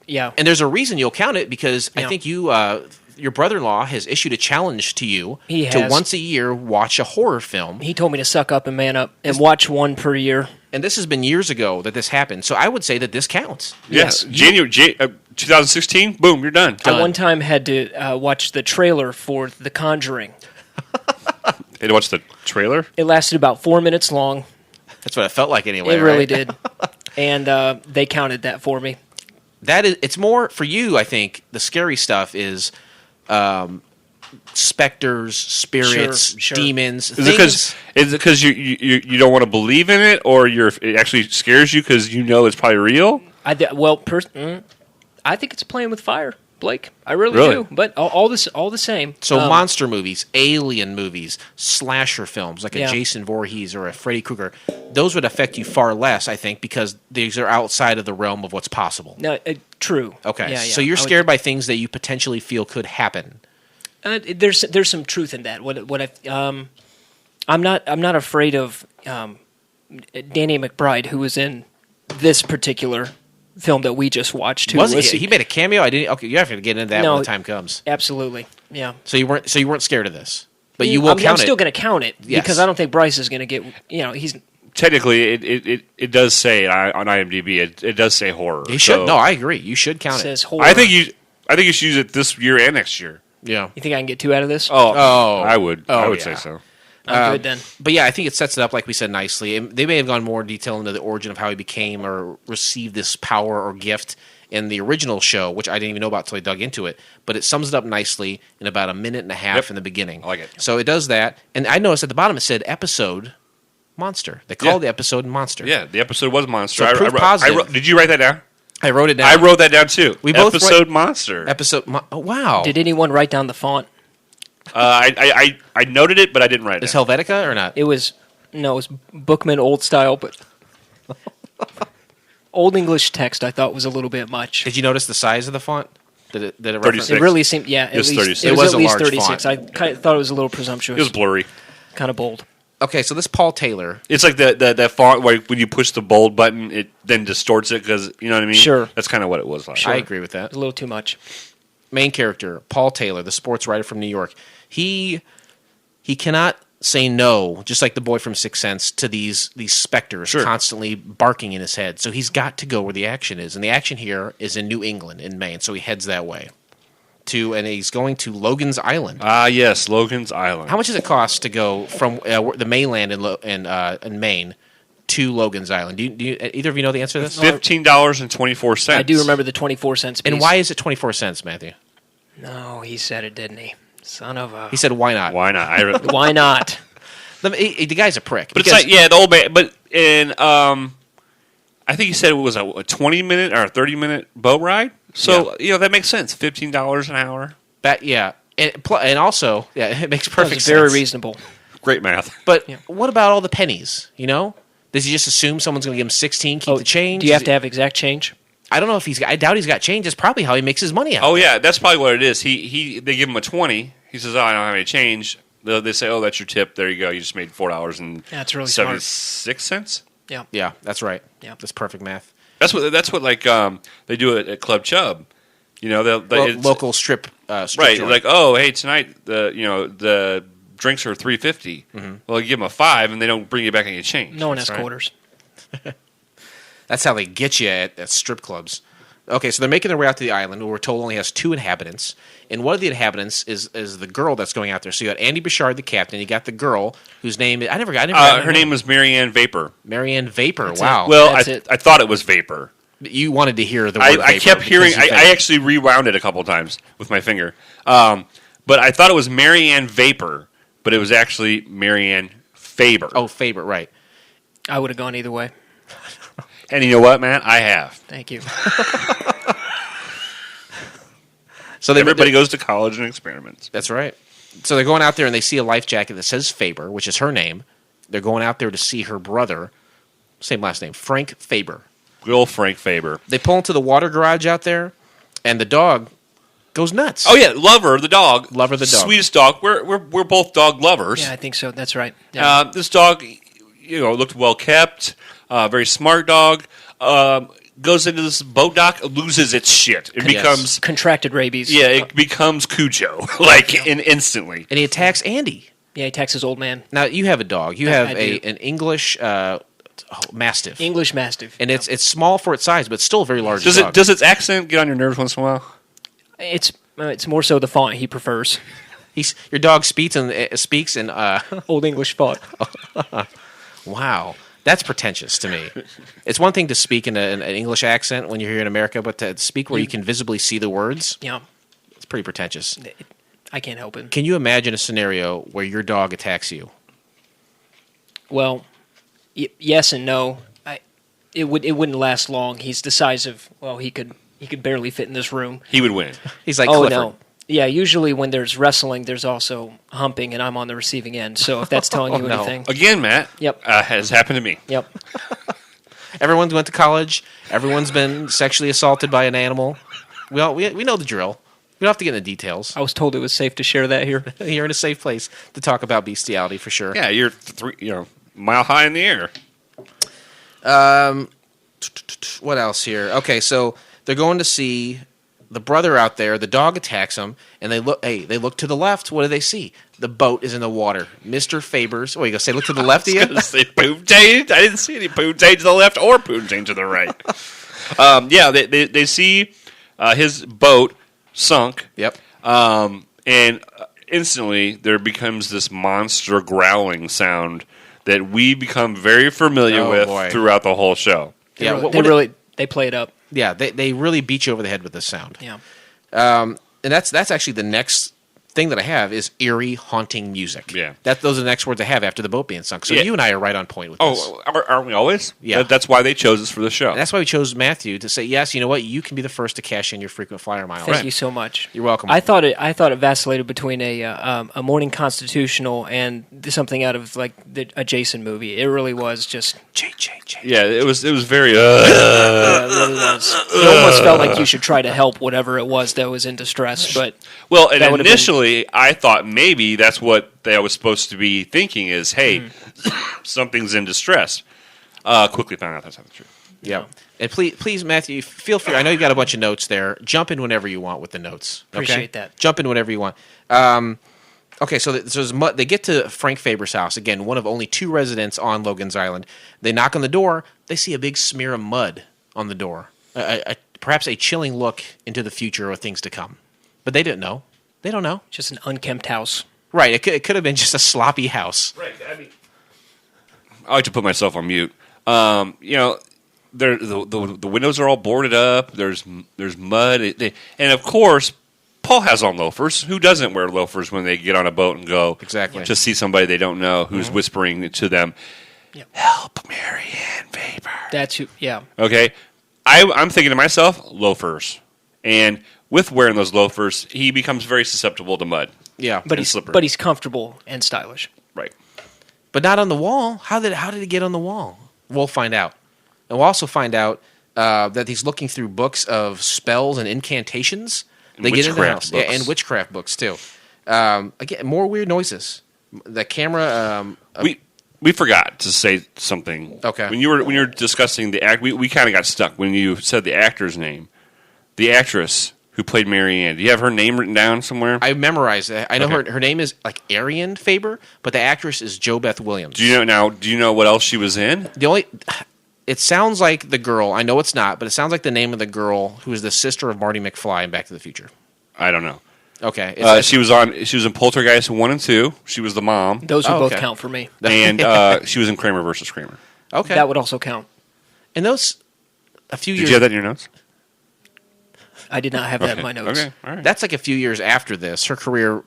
Yeah. And there's a reason you'll count it because I think your brother-in-law has issued a challenge to you to once a year watch a horror film. He told me to suck up and man up and watch one per year. And this has been years ago that this happened, so I would say that this counts. Yes. January 2016, boom, you're done. I one time had to watch the trailer for The Conjuring. You had to watch the trailer? It lasted about 4 minutes long. That's what it felt like anyway. It really did. And they counted that for me. It's more for you, I think. The scary stuff is specters, spirits, demons. Is it because you don't want to believe in it, or it actually scares you because you know it's probably real? I think it's playing with fire. Blake. I really do. But all the same. So monster movies, alien movies, slasher films like a Jason Voorhees or a Freddy Krueger, those would affect you far less, I think, because these are outside of the realm of what's possible. No, true. Okay, Yeah, so you're scared by things that you potentially feel could happen. There's some truth in that. I'm not afraid of Danny McBride, who was in this particular film that we just watched. Was he made a cameo? I didn't. Okay, you have to get into that when the time comes. Absolutely, yeah. So you weren't scared of this, but you will count it. I'm still going to count it because I don't think Bryce is going to get. He's technically it does say on IMDb it does say horror. You should. No, I agree. You should count it. Says horror. I think you should use it this year and next year. Yeah. You think I can get 2 out of this? Oh, I would. I would say so. I'm good then. But yeah, I think it sets it up like we said nicely. They may have gone more detail into the origin of how he became or received this power or gift in the original show, which I didn't even know about until I dug into it. But it sums it up nicely in about a minute and a half in the beginning. I like it. So it does that. And I noticed at the bottom it said episode monster. They called the episode monster. Yeah, the episode was monster. So proof positive. Did you write that down? I wrote it down. I wrote that down too. We both episode monster. Oh, wow. Did anyone write down the font? I noted it, but I didn't write it. Is Helvetica or not? It was Bookman old style, but Old English text I thought was a little bit much. Did you notice the size of the font? Did it 36. It really seemed, at was least 36. it was a at least large 36. font. I thought it was a little presumptuous. It was blurry. Kind of bold. Okay, so this Paul Taylor. It's like that font where when you push the bold button, it then distorts it because, you know what I mean? Sure. That's kind of what it was like. I agree with that. It was a little too much. Main character, Paul Taylor, the sports writer from New York. He cannot say no, just like the boy from Sixth Sense, to these specters constantly barking in his head. So he's got to go where the action is. And the action here is in New England, in Maine. So he heads that way. And he's going to Logan's Island. Ah, yes, Logan's Island. How much does it cost to go from the mainland in Maine to Logan's Island? Do you either of you know the answer to this? $15.24. I do remember the 24 cents piece. And why is it 24 cents, Matthew? No, he said it, didn't he? Son of a... He said, why not? Why not? Why not? The guy's a prick. But it's like, the old man, but in, I think he said it was a 20-minute or a 30-minute boat ride. So, that makes sense. $15 an hour. And also, it makes perfect sense. Very reasonable. Great math. But what about all the pennies, Does he just assume someone's going to give him 16, keep the change? Do you have to have exact change? I don't know if I doubt he's got change. That's probably how he makes his money out. Oh, yeah, that's probably what it is. They give him a 20. He says, I don't have any change. They say, that's your tip. There you go. You just made $4.76. That's really smart. Cents? Yeah. Yeah, that's right. Yeah. That's perfect math. That's what like they do at Club Chub. Local strip right, joint. like, oh, hey, tonight the drinks are $3.50. Mm-hmm. Well, you give them a $5 and they don't bring you back any change. No one has quarters. That's how they get you at strip clubs. Okay, so they're making their way out to the island, where we're told only has 2 inhabitants. And one of the inhabitants is the girl that's going out there. So you got Andy Bouchard, the captain. You got the girl whose name I never got. Her name was Marianne Vapor. Marianne Vapor. That's wow. it. Well, I thought it was Vapor. You wanted to hear the word Vapor. I kept hearing. I actually rewound it a couple times with my finger. But I thought it was Marianne Vapor, but it was actually Marianne Faber. Oh, Faber, right. I would have gone either way. And you know what, man? I have. Thank you. So everybody goes to college and experiments. That's right. So they're going out there and they see a life jacket that says Faber, which is her name. They're going out there to see her brother, same last name, Frank Faber. Good old Frank Faber. They pull into the water garage out there, and the dog goes nuts. Oh yeah, Lover the dog. Lover the dog. Sweetest dog. We're both dog lovers. Yeah, I think so. That's right. Yeah. This dog, looked well kept. Very smart dog. Goes into this boat dock, loses its shit. It becomes contracted rabies. Yeah, it becomes Cujo instantly. And he attacks Andy. Yeah, he attacks his old man. Now you have a dog. You have an English Mastiff. English Mastiff. And it's small for its size, but it's still a very large dog. Does its accent get on your nerves once in a while? It's more so the font he prefers. Your dog speaks in Old English font. Wow. That's pretentious to me. It's one thing to speak in an English accent when you're here in America, but to speak where you can visibly see the words, it's pretty pretentious. I can't help it. Can you imagine a scenario where your dog attacks you? Well, yes and no. It wouldn't last long. He's the size of, he could He could barely fit in this room. He would win. He's like Oh Clifford. no. Yeah, usually when there's wrestling, there's also humping, and I'm on the receiving end. So if that's telling you no. anything, Again, Matt. Yep. Has happened to me. yep. Everyone's went to college. Everyone's been sexually assaulted by an animal. We know the drill. We don't have to get into details. I was told it was safe to share that here. You're in a safe place to talk about bestiality for sure. Yeah, you're mile high in the air. What else here? Okay, so they're going to see the brother out there. The dog attacks him, and they look. Hey, they look to the left. What do they see? The boat is in the water. Mr. Faber's. What, you gonna say? Look to the left again? Say poontang. I didn't see any poontang to the left or poontang to the right. Yeah, they see his boat sunk. Yep. And instantly there becomes this monster growling sound that we become very familiar with throughough the whole show. Yeah, They play it up. Yeah, they really beat you over the head with this sound. Yeah. And that's actually the next thing that I have is eerie, haunting music. Yeah. Those are the next words I have after the boat being sunk. So Yeah. you and I are right on point with this. Oh, aren't we always? Yeah. That's why they chose us for the show. And that's why we chose Matthew to say, yes, you know what? You can be the first to cash in your frequent flyer miles. Thank you so much. You're welcome. I thought it vacillated between a morning constitutional and something out of like a Jason movie. It really was just. Yeah, it was very. Yeah, it really was. It almost felt like you should try to help whatever it was that was in distress. But Well, and that would've initially I thought maybe that's what they was supposed to be thinking is, hey, something's in distress. Quickly found out that's not the truth. Yeah. And please, Matthew, feel free. I know you've got a bunch of notes there. Jump in whenever you want with the notes. Okay? Appreciate that. Jump in whenever you want. Okay, so they get to Frank Faber's house. Again, one of only 2 residents on Logan's Island. They knock on the door. They see a big smear of mud on the door. Perhaps a chilling look into the future or things to come. But they didn't know. They don't know. just an unkempt house. Right. It could have been just a sloppy house. Right. I mean, I like to put myself on mute. The windows are all boarded up. There's mud, and of course, Paul has on loafers. Who doesn't wear loafers when they get on a boat and go Exactly. to see somebody they don't know who's whispering to them, Yep. "Help, Marianne Faber." That's who. Yeah. Okay, I'm thinking to myself, loafers, and with wearing those loafers, he becomes very susceptible to mud. Yeah. But And slippery. he's comfortable and stylish. Right. But not on the wall. How did it get on the wall? We'll find out. And we'll also find out that he's looking through books of spells and incantations. They get in the house. books. Yeah, and witchcraft books, too. Again, more weird noises. The camera... We forgot to say something. Okay. When you were discussing the act, we kind of got stuck when you said the actor's name. The actress who played Mary Ann. Do you have her name written down somewhere? I memorized it. I know Okay. her name is like Arian Faber, but the actress is Jo Beth Williams. Do you know what else she was in? It sounds like the girl. I know it's not, but it sounds like the name of the girl who is the sister of Marty McFly in Back to the Future. I don't know. Okay. She was in Poltergeist 1 and 2. She was the mom, Those would both okay. count for me. and she was in Kramer versus Kramer. Okay. That would also count. And those a few Did years. you have that in your notes? I did not have that in my notes. Okay, all right. That's like a few years after this. Her career.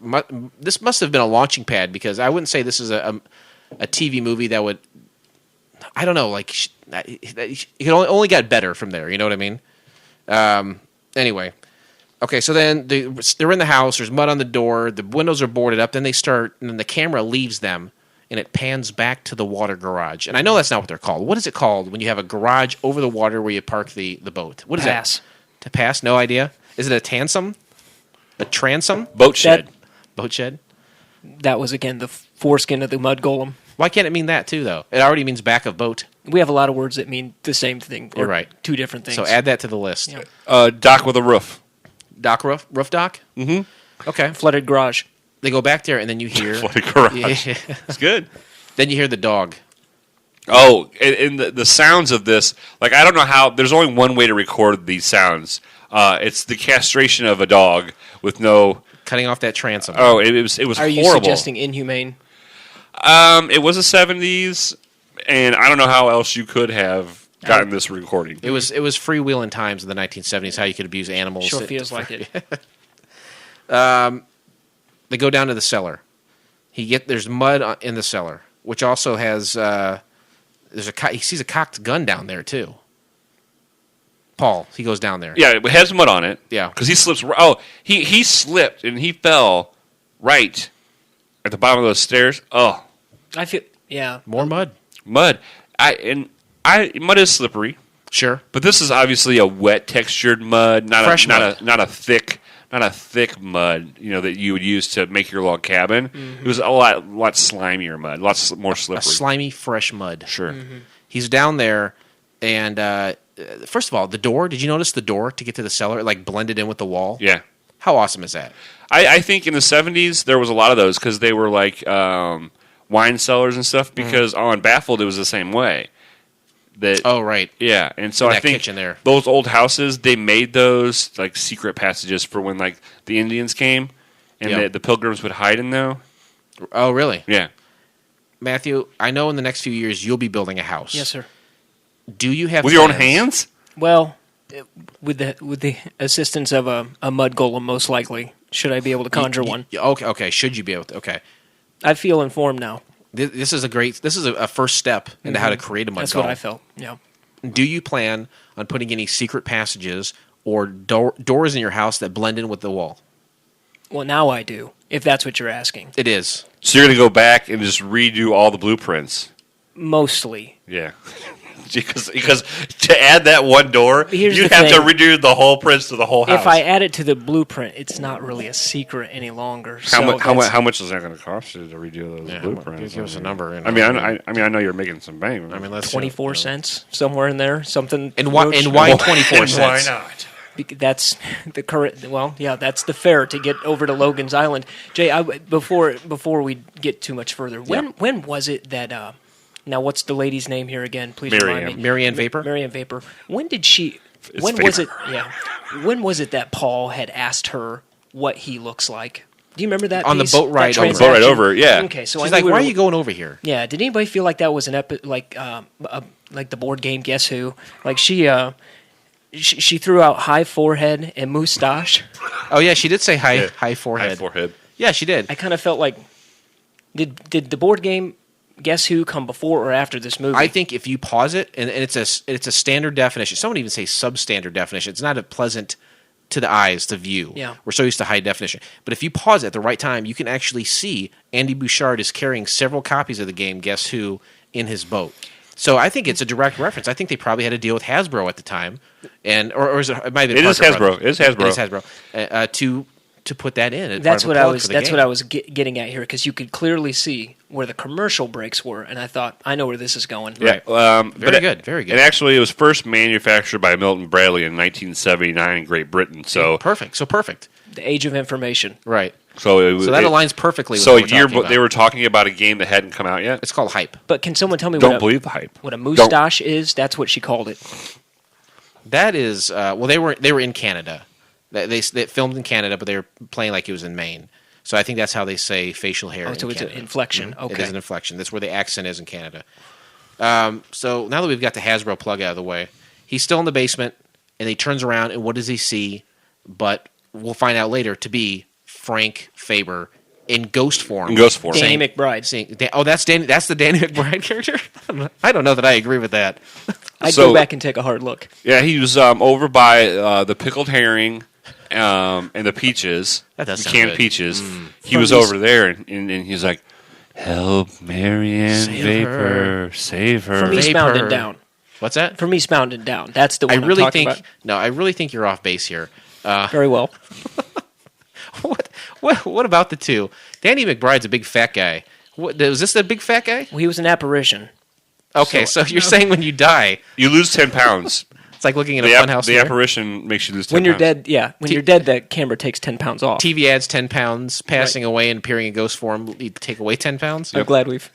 This must have been a launching pad because I wouldn't say this is a TV movie that would. I don't know. Like it only got better from there. You know what I mean? Anyway. Okay, so then they're in the house. There's mud on the door. The windows are boarded up. Then and then the camera leaves them, and it pans back to the water garage. And I know that's not what they're called. What is it called when you have a garage over the water where you park the boat? What is Pass. that? To pass? No idea. Is it a transom? A transom? Boat shed. Boat shed? That was, again, the foreskin of the mud golem. Why can't it mean that too, though? It already means back of boat. We have a lot of words that mean the same thing. Or You're right. 2 different things. So add that to the list. Yeah. Dock with a roof. Dock roof? Roof dock? Mm-hmm. Okay. Flooded garage. They go back there, and then you hear... Flooded garage. Yeah. It's good. Then you hear the dog. Oh, and the sounds of this, like I don't know how. There's only one way to record these sounds. It's the castration of a dog with no. Cutting off that transom. Oh, it was Are you horrible. suggesting inhumane? It was the 70s, and I don't know how else you could have gotten this recording. It was freewheeling times in the 1970s, how you could abuse animals. Sure feels like it. They go down to the cellar. There's mud in the cellar, which also has he sees a cocked gun down there too. Paul. He goes down there. Yeah, it has mud on it. Yeah. Because he slips. Oh, he slipped and he fell right at the bottom of those stairs. Oh, I feel More mud. mud. Mud is slippery, Sure. but this is obviously a wet textured mud, Fresh mud. not a thick mud. That you would use to make your log cabin. It was a lot slimier mud, lots more slippery. A slimy, fresh mud. Sure. He's down there, and first of all, the door. Did you notice the door to get to the cellar? It, like, blended in with the wall. Yeah. How awesome is that? I think in the 70s there was a lot of those because they were like wine cellars and stuff. Because on Baffled it was the same way. Oh, right. Yeah, and so In I that think kitchen there. those old houses they made those like secret passages for when like the Indians came and Yep. the pilgrims would hide in them. Oh, really? Yeah. Matthew, I know in the next few years you'll be building a house. yes, sir. Do you have With your own plans? hands? Well, with the assistance of a mud golem, most likely, should I be able to conjure one? Okay. Should you be able to? Okay. I feel informed now. This is a first step into how to create a mud That's golem. what I felt. Yeah. Do you plan on putting any secret passages or doors in your house that blend in with the wall? Well, now I do, if that's what you're asking. It is. So you're going to go back and just redo all the blueprints? Mostly. Yeah. Because to add that one door, Here's you the have to thing. redo the whole prints to the whole house. If I add it to the blueprint, it's not really a secret any longer. How much is that going to cost you to redo those blueprints? Give us a number. I know you're making some bank. I mean, let's 24 cents somewhere in there, something. And why 24 cents? Why not? That's the current. Well, yeah, that's the fare to get over to Logan's Island. Jay, before we get too much further, when was it that? Now, what's the lady's name here again? Please remind me. Marianne Vapor. Marianne Vapor. When did she? It's when Vapor. was it? Yeah. When was it that Paul had asked her what he looks like? Do you remember that On the piece? boat ride That over. On the boat ride transaction? over, yeah. Okay, so She's I knew like, we why were- are you going over here? Yeah. Did anybody feel like that was an like the board game Guess Who? Like she threw out high forehead and moustache. Oh, yeah, she did say high forehead. High forehead. Yeah, she did. I kind of felt like did the board game Guess Who come before or after this movie? I think if you pause it, and it's a standard definition. Some would even say substandard definition. It's not a pleasant to the eyes to view. Yeah. We're so used to high definition. But if you pause it at the right time, you can actually see Andy Bouchard is carrying several copies of the game Guess Who in his boat. So I think it's a direct reference. I think they probably had a deal with Hasbro at the time, or is it might have been It is Parker Hasbro. Brothers. It is Hasbro. It is Hasbro. To put that in. That's what I was getting at here because you could clearly see where the commercial breaks were, and I thought I know where this is going. Yeah. Very good. Very good. And actually, it was first manufactured by Milton Bradley in 1979 in Great Britain. So perfect. The age of information. Right. So that aligns perfectly with so what a year, we're talking about. they were talking about a game that hadn't come out yet. It's called Hype. But can someone tell me Don't believe the hype. what a moustache is? That's what she called it. That is they were in Canada. They filmed in Canada, but they were playing like it was in Maine. So I think that's how they say facial hair. Oh, so in it's an Canada. inflection. It Okay. is an inflection. That's where the accent is in Canada. So now that we've got the Hasbro plug out of the way, he's still in the basement, and he turns around, and what does he see? But we'll find out later to be Frank Faber in ghost form. In ghost form. Danny McBride. That's Danny. That's the Danny McBride character. I don't know that I agree with that. I'd So- go back and take a hard look. Yeah, he was over by the pickled herring and the peaches. That does the sound canned good. peaches. He From was these- over there, and he's like, "Help, Marianne Save Vapor, her. save her." From Vapor. Eastbound and Down. What's that? From Eastbound and Down. That's the one I'm I talking about. really think you're off base here. Very well. What about the two? Danny McBride's a big fat guy. Was this the big fat guy? Well, he was an apparition. Okay, so you're saying when you die, You lose 10 pounds. it's like looking at a The funhouse. the apparition makes you lose 10 When you're pounds. dead, yeah. When you're dead, the camera takes 10 pounds off. TV adds 10 pounds, passing away and appearing in ghost form. You take away 10 pounds. I'm glad we've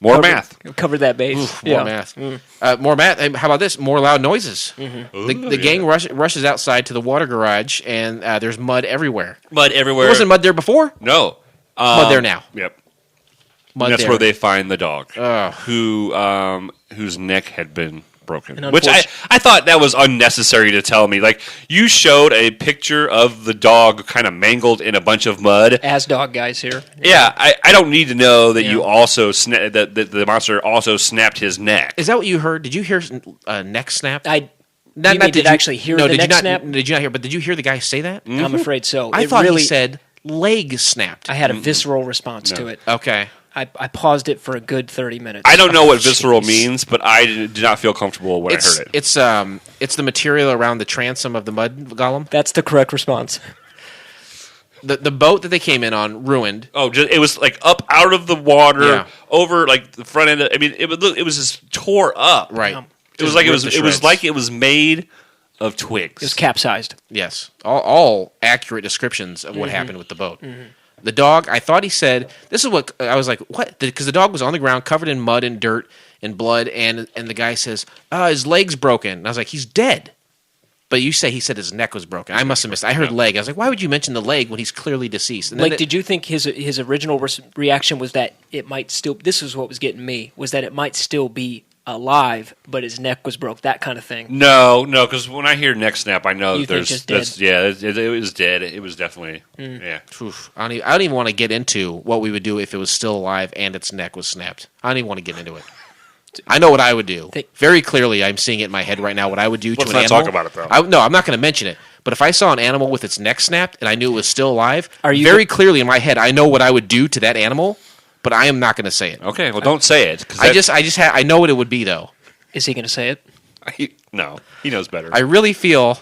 More math. covered that base. More math. More math. And how about this? More loud noises. The gang rushes outside to the water garage, and there's mud everywhere. Mud everywhere. There wasn't mud there before. No. Mud there now. Yep. Mud And that's there. where they find the dog, Ugh. whose neck had been broken. And Which I thought that was unnecessary to tell me. Like, you showed a picture of the dog kind of mangled in a bunch of mud. As dog guys here. Yeah, I don't need to know that Yeah. you also that the monster also snapped his neck. Is that what you heard? Did you hear neck snap? I Did actually hear the neck snap? Did you not hear? But did you hear the guy say that? Mm-hmm. I'm afraid so. I thought he said leg snapped. I had a visceral response to it. Okay. I paused it for a good 30 minutes. I don't know what visceral means, but I did not feel comfortable when I heard it. It's the material around the transom of the mud golem. That's the correct response. The boat that they came in on ruined. Oh, it was like up out of the water over like the front end. It was just tore up. Right. It was like it was made of twigs. It was capsized. Yes. All accurate descriptions of what happened with the boat. Mm-hmm. The dog, I thought he said, this is what, I was like, what? Because the dog was on the ground covered in mud and dirt and blood, and the guy says, his leg's broken. And I was like, he's dead. But he said his neck was broken. I must have missed it. I heard leg. I was like, why would you mention the leg when he's clearly deceased? And did you think his original reaction was that it might still, this is what was getting me, was that it might still be alive, but his neck was broke, that kind of thing? No, because when I hear neck snap, I know it was dead. It was definitely, Oof. I don't even want to get into what we would do if it was still alive and its neck was snapped. I don't even want to get into it. I know what I would do. Very clearly, I'm seeing it in my head right now, what I would do to an animal. Let's not talk about it, though. No, I'm not going to mention it. But if I saw an animal with its neck snapped and I knew it was still alive, very clearly in my head, I know what I would do to that animal, but I am not going to say it. Okay, well, don't say it. I know what it would be, though. Is he going to say it? No, he knows better. I really feel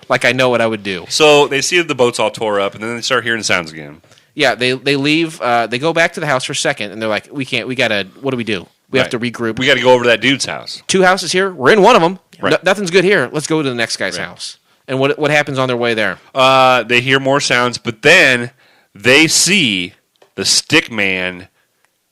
like I know what I would do. So they see the boat's all tore up, and then they start hearing sounds again. Yeah, they leave. They go back to the house for a second, and they're like, we got to, what do we do? We have to regroup. We got to go over to that dude's house. 2 houses here. We're in one of them. Right. Nothing's good here. Let's go to the next guy's house. And what happens on their way there? They hear more sounds, but then they see the stickman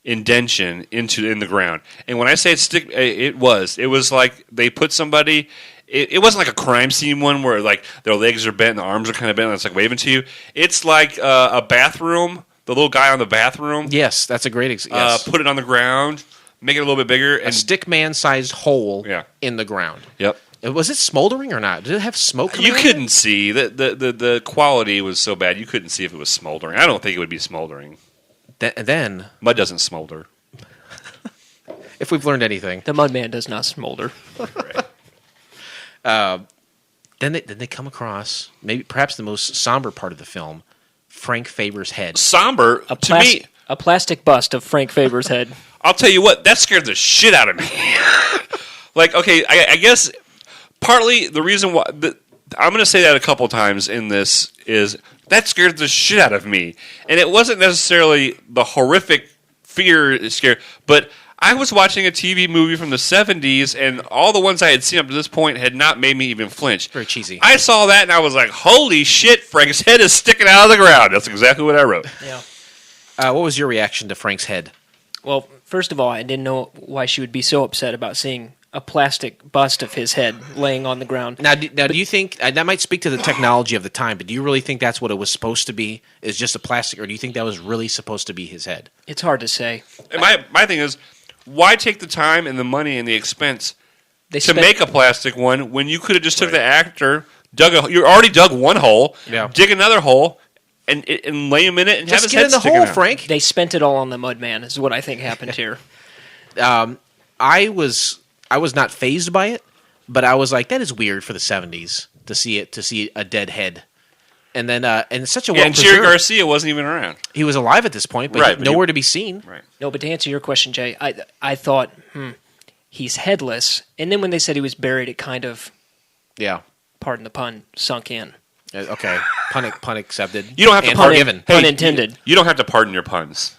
indention in the ground. And when I say it was like they put somebody. It wasn't like a crime scene one where like their legs are bent and the arms are kind of bent and it's like waving to you. It's like a bathroom. The little guy on the bathroom. Yes, that's a great example. Yes. Put it on the ground. Make it a little bit bigger. A stickman-sized hole in the ground. Yep. Was it smoldering or not? Did it have smoke coming You couldn't see. The quality was so bad, you couldn't see if it was smoldering. I don't think it would be smoldering. Then mud doesn't smolder. If we've learned anything. The mudman does not smolder. Right. Then they come across, perhaps the most somber part of the film, Frank Faber's head. Somber? To me... A plastic bust of Frank Faber's head. I'll tell you what, that scared the shit out of me. Like, okay, I guess partly the reason why... I'm going to say that a couple times in this is that scared the shit out of me. And it wasn't necessarily the horrific fear scare, but I was watching a TV movie from the 70s, and all the ones I had seen up to this point had not made me even flinch. Very cheesy. I saw that, and I was like, holy shit, Frank's head is sticking out of the ground. That's exactly what I wrote. Yeah. What was your reaction to Frank's head? Well, first of all, I didn't know why she would be so upset about seeing a plastic bust of his head laying on the ground. Now, do you think that might speak to the technology of the time? But do you really think that's what it was supposed to be? Is just a plastic, or do you think that was really supposed to be his head? It's hard to say. And my thing is, why take the time and the money and the expense to make a plastic one when you could have just took the actor, you already dug one hole, dig another hole. And lay him in it and just have his get head in the sticking hole, out. Frank. They spent it all on the mudman, is what I think happened here. I was not fazed by it, but I was like, that is weird for the 70s to see a dead head. And then and it's such a and Jerry Garcia wasn't even around. He was alive at this point, but nowhere to be seen. Right. No, but to answer your question, Jay, I thought, he's headless, and then when they said he was buried, it kind of, pardon the pun, sunk in. Okay, pun accepted. You don't have to forgiven. Pun intended. You don't have to pardon your puns.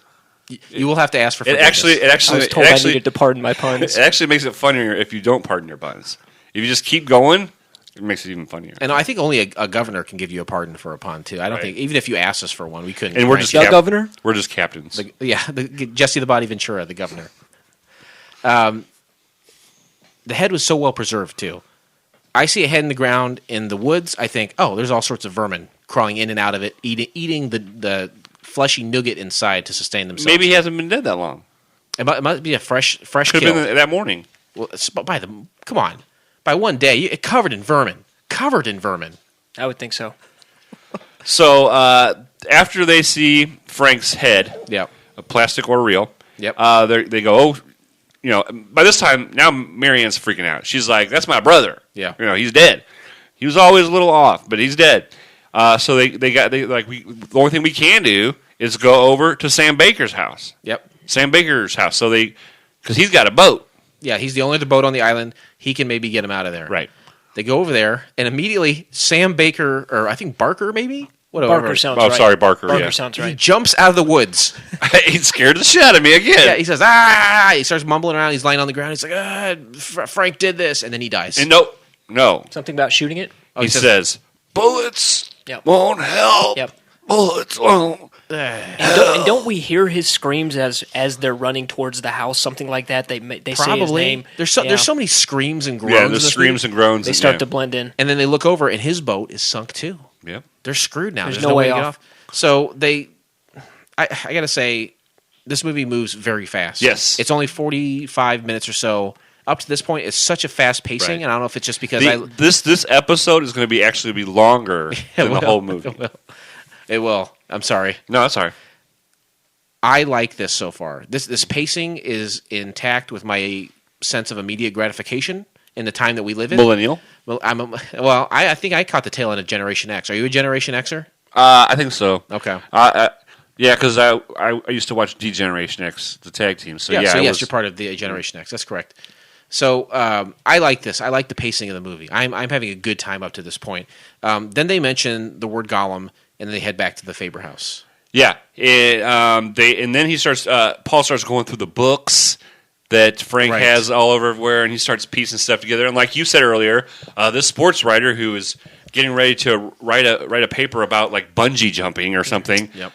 You will have to ask for forgiveness. I was told I needed to pardon my puns. It actually makes it funnier if you don't pardon your puns. If you just keep going, it makes it even funnier. And I think only a governor can give you a pardon for a pun too. I don't think even if you asked us for one, we couldn't. And we're just governor. We're just captains. Jesse the Body Ventura, the governor. The head was so well preserved too. I see a head in the ground in the woods. I think, there's all sorts of vermin crawling in and out of it, eating the fleshy nougat inside to sustain themselves. Maybe he hasn't been dead that long. It might be a fresh Could kill. have been that morning. Well, come on, by one day, covered in vermin. I would think so. So after they see Frank's head, a plastic or real, they they go, by this time, now Marianne's freaking out. She's like, that's my brother. Yeah. He's dead. He was always a little off, but he's dead. So the only thing we can do is go over to Sam Baker's house. Yep. Sam Baker's house. So because he's got a boat. Yeah, he's the only other boat on the island. He can maybe get him out of there. Right. They go over there, and immediately Sam Baker, or I think Barker maybe? Whatever. Barker sounds right. Oh, sorry, Barker. Barker Yeah. sounds He right. jumps out of the woods. He scared the shit out of me again. Yeah, he says, ah! He starts mumbling around. He's lying on the ground. He's like, Frank did this. And then he dies. And no. Something about shooting it? He says, bullets Yep. won't help. Yep. Bullets won't. And don't we hear his screams as they're running towards the house? Something like that. They say his Probably. name. There's so many screams and groans. Yeah, in there's this screams movie. and groans. They start to blend in. And then they look over, and his boat is sunk too. Yep. They're screwed now. There's There's no no way way to get off. off. So I got to say, this movie moves very fast. Yes. It's only 45 minutes or so. Up to this point, it's such a fast pacing, Right. and I don't know if it's just because This episode is going to be longer than the whole movie. It will. I'm sorry. No, that's all right. I like this so far. This pacing is intact with my sense of immediate gratification in the time that we live in. Millennial. Well, I think I caught the tail end of Generation X. Are you a Generation Xer? I think so. Okay. Yeah, because I used to watch D-Generation X, the tag team. So yes, you're part of the Generation X. That's correct. So I like this. I like the pacing of the movie. I'm having a good time up to this point. Then they mention the word Gollum, and then they head back to the Faber house. Yeah, and then he starts. Paul starts going through the books that Frank Right. has all over everywhere, and he starts piecing stuff together. And like you said earlier, this sports writer who is getting ready to write a paper about like bungee jumping or something, Yep.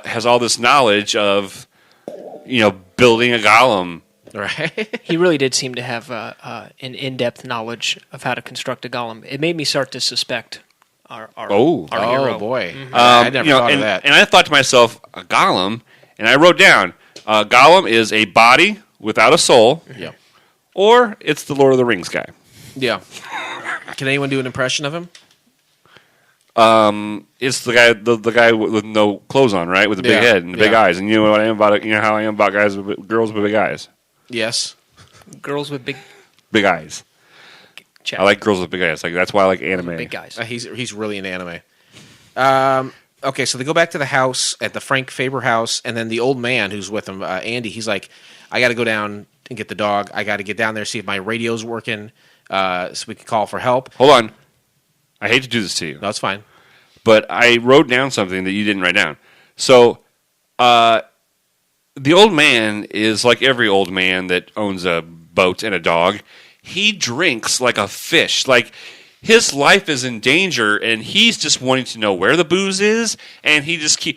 has all this knowledge of building a golem. Right. He really did seem to have an in-depth knowledge of how to construct a golem. It made me start to suspect our Oh. hero. Oh boy. I never thought of that. And I thought to myself, a golem, and I wrote down, golem is a body without a soul, Yeah. or it's the Lord of the Rings guy. Yeah. Can anyone do an impression of him? It's the guy with no clothes on, right? With the big Yeah. head and the big Yeah. eyes. And you know what I am about it? You know how I am about girls with big eyes. Yes. Girls with big Big eyes. chest. I like girls with big eyes. Like that's why I like anime. big guys. He's really an anime. Okay, so they go back to the house at the Frank Faber house, and then the old man who's with him, Andy, he's like, I got to go down and get the dog. I got to get down there, see if my radio's working, so we can call for help. Hold on. I hate to do this to you, No, it's fine. but I wrote down something that you didn't write down. So, the old man is like every old man that owns a boat and a dog. He drinks like a fish. Like, his life is in danger, and he's just wanting to know where the booze is, and he just in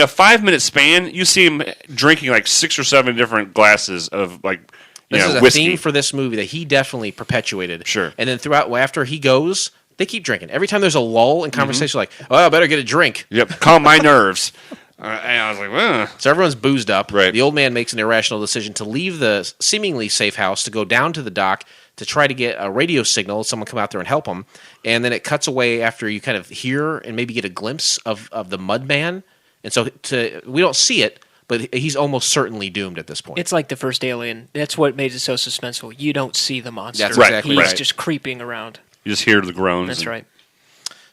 a 5-minute span, you see him drinking like 6 or 7 different glasses of like This is a whiskey. theme for this movie that he definitely perpetuated. Sure. And then throughout, after he goes, they keep drinking. Every time there's a lull in conversation, like, oh, I better get a drink. Yep, calm my nerves. And I was like, So everyone's boozed up. Right. The old man makes an irrational decision to leave the seemingly safe house to go down to the dock to try to get a radio signal, someone come out there and help him. And then it cuts away after you kind of hear and maybe get a glimpse of the mud man. And so we don't see it, but he's almost certainly doomed at this point. It's like the first Alien. That's what made it so suspenseful. You don't see the monster. That's exactly He's right. just creeping around. you just hear the groans. That's right.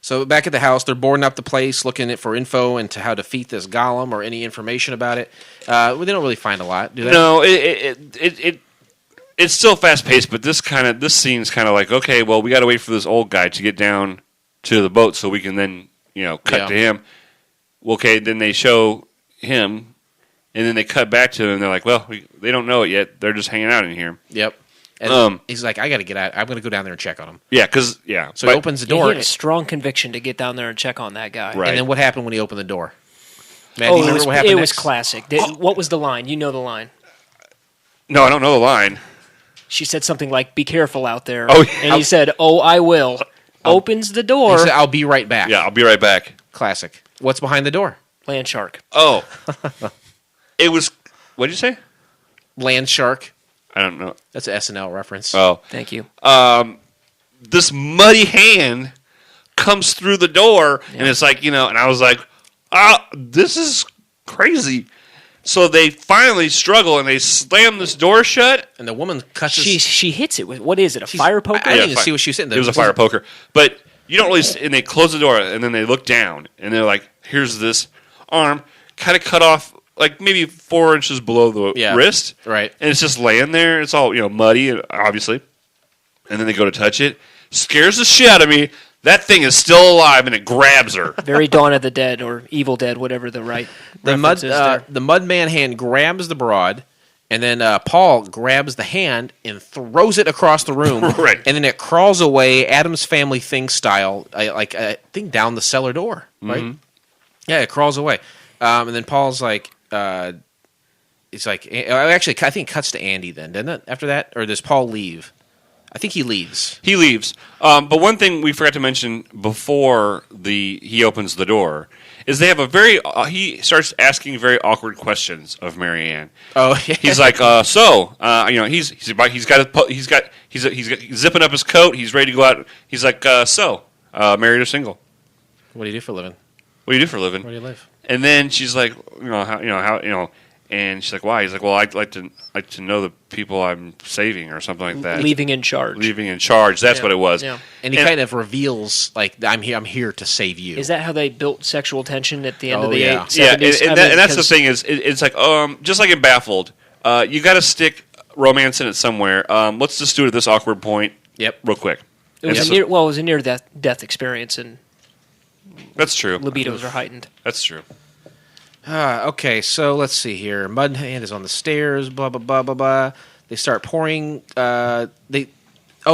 So back at the house, they're boarding up the place, looking for info into how to defeat this golem or any information about it. They don't really find a lot, do they? No, it's still fast paced, but this scene's kind of like, okay, well, we got to wait for this old guy to get down to the boat so we can then cut to him. Well, okay, then they show him, and then they cut back to him. And they're like, well, they don't know it yet. They're just hanging out in here. Yep. And he's like, I got to get out. I'm going to go down there and check on him. Yeah, because So he opens the Yeah, he door. had a strong conviction to get down there and check on that guy. Right. And then what happened when he opened the door? Matt, Oh, do you remember what happened it next? was classic. What was the line? You know the line. No, I don't know the line. She said something like, "Be careful out there." Oh, yeah. And he said, "Oh, I will." Opens the He door. said, I'll be right back. Yeah, I'll be right back. Classic. What's behind the door? Land shark. Oh, it was. What did you say? Land shark. I don't know. That's an SNL reference. Oh, Thank you. this muddy hand comes through the door, and it's like, and I was like, this is crazy. So they finally struggle and they slam this door shut. And the woman cuts. She hits it with what is it? A fire poker? I didn't even see what she was hitting. It was a fire poker, but you don't really. And they close the door and then they look down and they're like, "Here's this arm, kind of cut off, like maybe 4 inches below the wrist, right? And it's just laying there. It's all muddy, obviously. And then they go to touch it, scares the shit out of me. That thing is still alive, and it grabs her. Very Dawn of the Dead or Evil Dead, whatever the right reference is there. The Mudman hand grabs the broad, and then Paul grabs the hand and throws it across the room. Right. And then it crawls away, Addams Family Thing style, I think down the cellar door, right? Mm-hmm. Yeah, it crawls away. And then Paul's like, it's like, actually, I think it cuts to Andy then, doesn't it, after that? Or does Paul leave? I think he leaves. He leaves. But one thing we forgot to mention before he opens the door is they have a very. He starts asking very awkward questions of Marianne. Oh, yeah. He's like, he's zipping up his coat. He's ready to go out. He's like, married or single? What do you do for a living? What do you do for a living? Where do you live? And then she's like, how. And she's like, why? He's like, well, I'd like to know the people I'm saving or something like that. Leaving in charge. Leaving in charge. That's what it was. Yeah. And he kind of reveals, like, I'm here to save you. Is that how they built sexual tension at the end of the 70s? Yeah, and that's the thing is, it's like, just like in Baffled, you got to stick romance in it somewhere. Let's just do it at this awkward point. Yep. Real quick. It was a near-death experience, and that's true. Libidos are heightened. That's true. Okay, so let's see here. Mudhand is on the stairs. Blah blah blah blah blah. They start pouring. He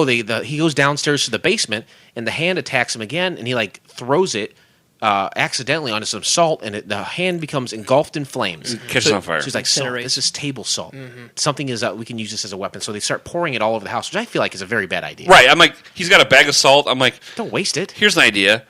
goes downstairs to the basement, and the hand attacks him again, and he like throws it accidentally onto some salt, and the hand becomes engulfed in flames. It catches on fire. She's like, salt. This is table salt. Mm-hmm. Something is we can use this as a weapon. So they start pouring it all over the house, which I feel like is a very bad idea. Right. I'm like, he's got a bag of salt. I'm like, don't waste it. Here's an idea.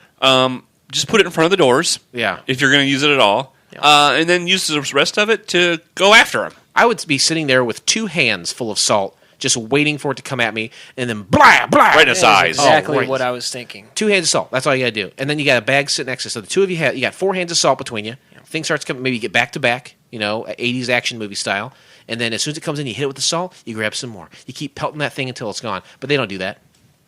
Just put it in front of the doors. Yeah. If you're going to use it at all. Yeah. And then use the rest of it to go after him. I would be sitting there with 2 hands full of salt, just waiting for it to come at me, and then blah, blah. Right in his eyes. Exactly what I was thinking. 2 hands of salt. That's all you got to do. And then you got a bag sitting next to you. So the two of you got 4 hands of salt between you. Yeah. Thing starts coming, maybe you get back to back, 80s action movie style. And then as soon as it comes in, you hit it with the salt, you grab some more. You keep pelting that thing until it's gone. But they don't do that.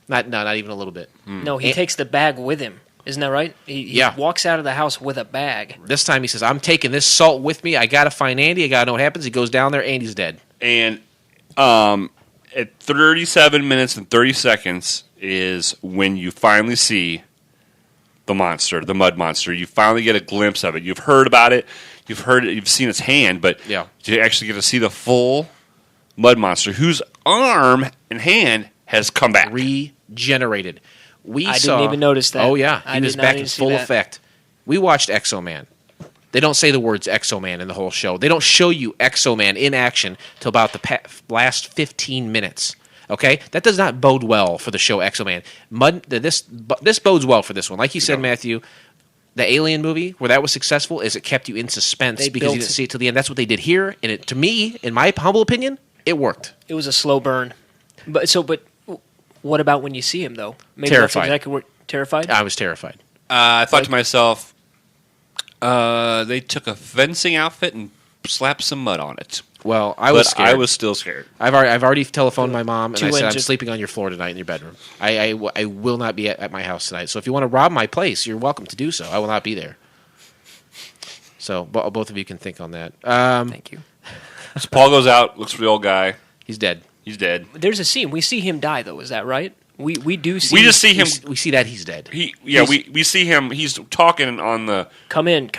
Not even a little bit. No, he takes the bag with him. Isn't that right? He walks out of the house with a bag. This time he says, I'm taking this salt with me. I got to find Andy. I got to know what happens. He goes down there. Andy's dead. And at 37 minutes and 30 seconds is when you finally see the monster, the mud monster. You finally get a glimpse of it. You've heard about it. You've seen its hand, but you actually get to see the full mud monster whose arm and hand has come back. Regenerated. I didn't even notice that. Oh, yeah. He was back in full effect. We watched Exo-Man. They don't say the words Exo-Man in the whole show. They don't show you Exo-Man in action till about the last 15 minutes. Okay? That does not bode well for the show Exo-Man. This bodes well for this one. Like you said, Matthew, the Alien movie, where that was successful, is it kept you in suspense because you didn't see it till the end. That's what they did here. And to me, in my humble opinion, it worked. It was a slow burn. But what about when you see him, though? Maybe terrified. That's exactly what, terrified? I was terrified. I thought to myself, they took a fencing outfit and slapped some mud on it. Well, I was scared. I was still scared. I've already telephoned my mom, and I said, I'm sleeping on your floor tonight in your bedroom. I will not be at my house tonight. So if you want to rob my place, you're welcome to do so. I will not be there. So both of you can think on that. Thank you. So Paul goes out, looks for the old guy. He's dead. He's dead. There's a scene. We see him die, though. Is that right? We do see. We just see him. We see that he's dead. We see him. He's talking on the come in.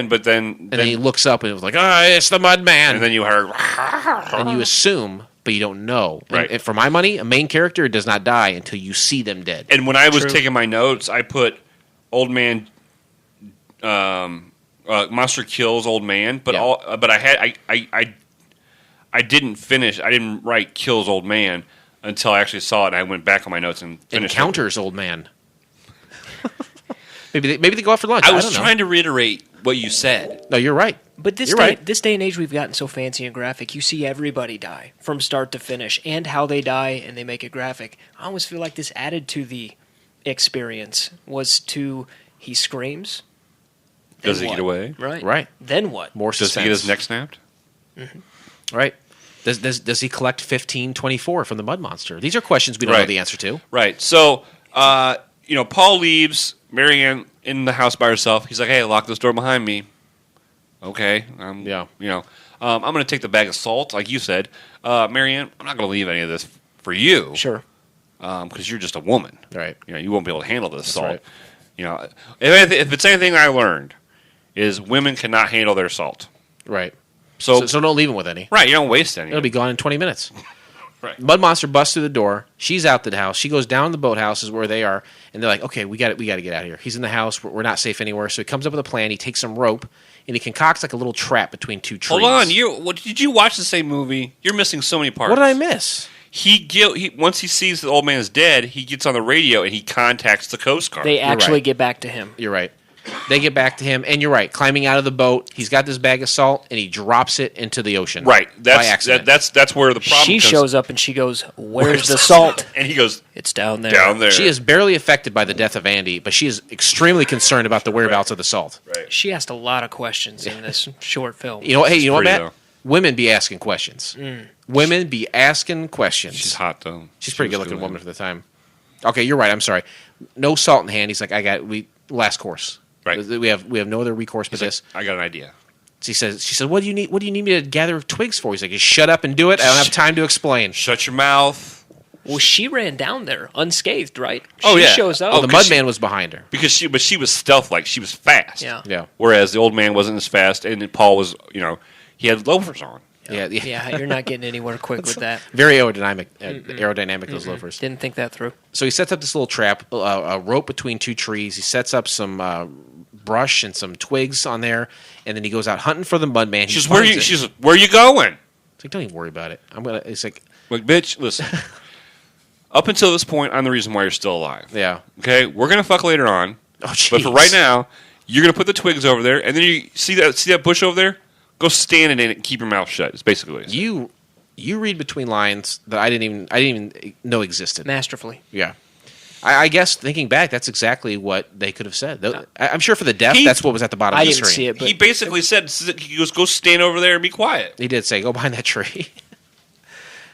But then he looks up and it was like, it's the Mud Man. And then you heard, and you assume, but you don't know. Right. And for my money, a main character does not die until you see them dead. And when I was taking my notes, I put old man. Monster kills old man, but I didn't finish. I didn't write kills old man until I actually saw it, and I went back on my notes and finished Encounters old man. maybe they go out for lunch. I was trying to reiterate what you said. No, you're right. But this day and age, we've gotten so fancy and graphic. You see everybody die from start to finish, and how they die, and they make it graphic. I always feel like this added to the experience. He screams. Does he get away? Right. Right. Then what? More suspense. Does he get his neck snapped? Right? Does he collect 1524 from the Mud Monster? These are questions we don't know the answer to. Right. So, Paul leaves Marianne in the house by herself. He's like, "Hey, lock this door behind me." Okay. I'm going to take the bag of salt, like you said. Marianne, I'm not going to leave any of this for you. Sure. Because you're just a woman. Right. You won't be able to handle this salt. Right. If it's anything I learned, is women cannot handle their salt. Right. So don't leave him with any. Right, you don't waste any. It'll be gone in 20 minutes. Right. Mud Monster busts through the door. She's out the house. She goes down the boathouse is where they are, and they're like, "Okay, we got to get out of here." He's in the house. We're not safe anywhere. So he comes up with a plan. He takes some rope and he concocts like a little trap between two trees. Hold on, did you watch the same movie? You're missing so many parts. What did I miss? He once he sees the old man is dead, he gets on the radio and he contacts the Coast Guard. They actually get back to him. You're right. They get back to him, and you're right. Climbing out of the boat, he's got this bag of salt, and he drops it into the ocean. Right. By accident. That's where the problem She comes. shows up and she goes, "Where's the salt?" And he goes, "It's down there." "Down there." She is barely affected by the death of Andy, but she is extremely concerned about the whereabouts of the salt. Right. She asked a lot of questions in this short film. You know what, Matt? though. Women be asking questions. Women be asking questions. She's hot though. She's a pretty good-looking woman for the time. Okay, you're right. I'm sorry. No salt in hand. He's like, last course. Right. We have no other recourse but this. I got an idea. She said, "What do you need? What do you need me to gather twigs for?" He's like, "Just shut up and do it. I don't have time to explain." Shut your mouth. Well, she ran down there unscathed, right? Oh, She yeah. shows up. Oh, the Mudman was behind her. Because she was stealth-like. She was fast. Yeah. Yeah. Whereas the old man wasn't as fast, and Paul was, he had loafers on. Yeah. Yeah, you're not getting anywhere quick with that. Very aerodynamic. Those loafers. Didn't think that through. So he sets up this little trap, a rope between two trees. He sets up some brush and some twigs on there, and then he goes out hunting for the Mudman. She's where you going? It's like, don't even worry about it. It's like, Bitch, listen. Up until this point, I'm the reason why you're still alive. yeah. Okay, we're gonna fuck later on. Oh, But jeez. for right now, you're gonna put the twigs over there, and then you see that bush over there. Go stand in it and keep your mouth shut. It's basically what it is. You read between lines that I didn't even know existed. Masterfully. Yeah. I guess thinking back, that's exactly what they could have said. I'm sure for the deaf, that's what was at the bottom I of the didn't screen. see it, but He basically said, he goes, go stand over there and be quiet. He did say, "Go behind that tree."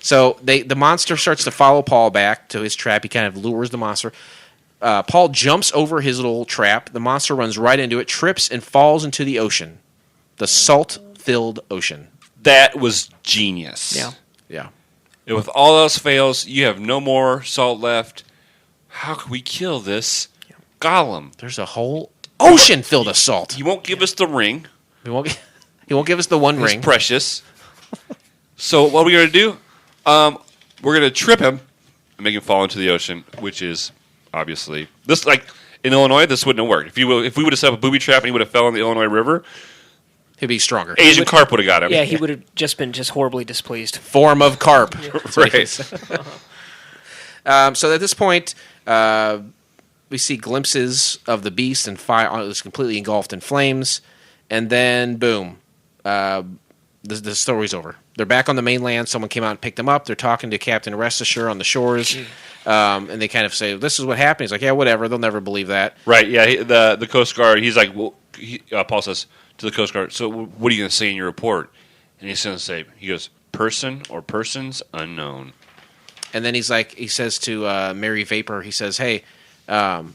So the monster starts to follow Paul back to his trap. He kind of lures the monster. Paul jumps over his little trap. The monster runs right into it, trips, and falls into the ocean. The salt-filled ocean. That was genius. Yeah. Yeah. And with all else fails, you have no more salt left. How can we kill this golem? There's a whole ocean filled of salt. He won't give us the ring. He won't give us the one ring. It's precious. So what are we going to do? We're going to trip him and make him fall into the ocean, which is obviously this. Like in Illinois, this wouldn't have worked. If we would have set up a booby trap and he would have fell in the Illinois River, He'd be stronger. Asian carp would have got him. yeah, he would have just been horribly displeased. Form of carp. Right. So at this point, we see glimpses of the beast and fire. It's completely engulfed in flames, and then boom, the story's over. They're back on the mainland. Someone came out and picked them up. They're talking to Captain Restasure on the shores, and they kind of say, "This is what happened." He's like, "Yeah, whatever. They'll never believe that." Right. Yeah. The Coast Guard. He's like, well, Paul says to the Coast Guard, "So what are you going to say in your report?" And he's going to say, he goes, "Person or persons unknown." And then he says to Mary Vapor, he says, "Hey, I'm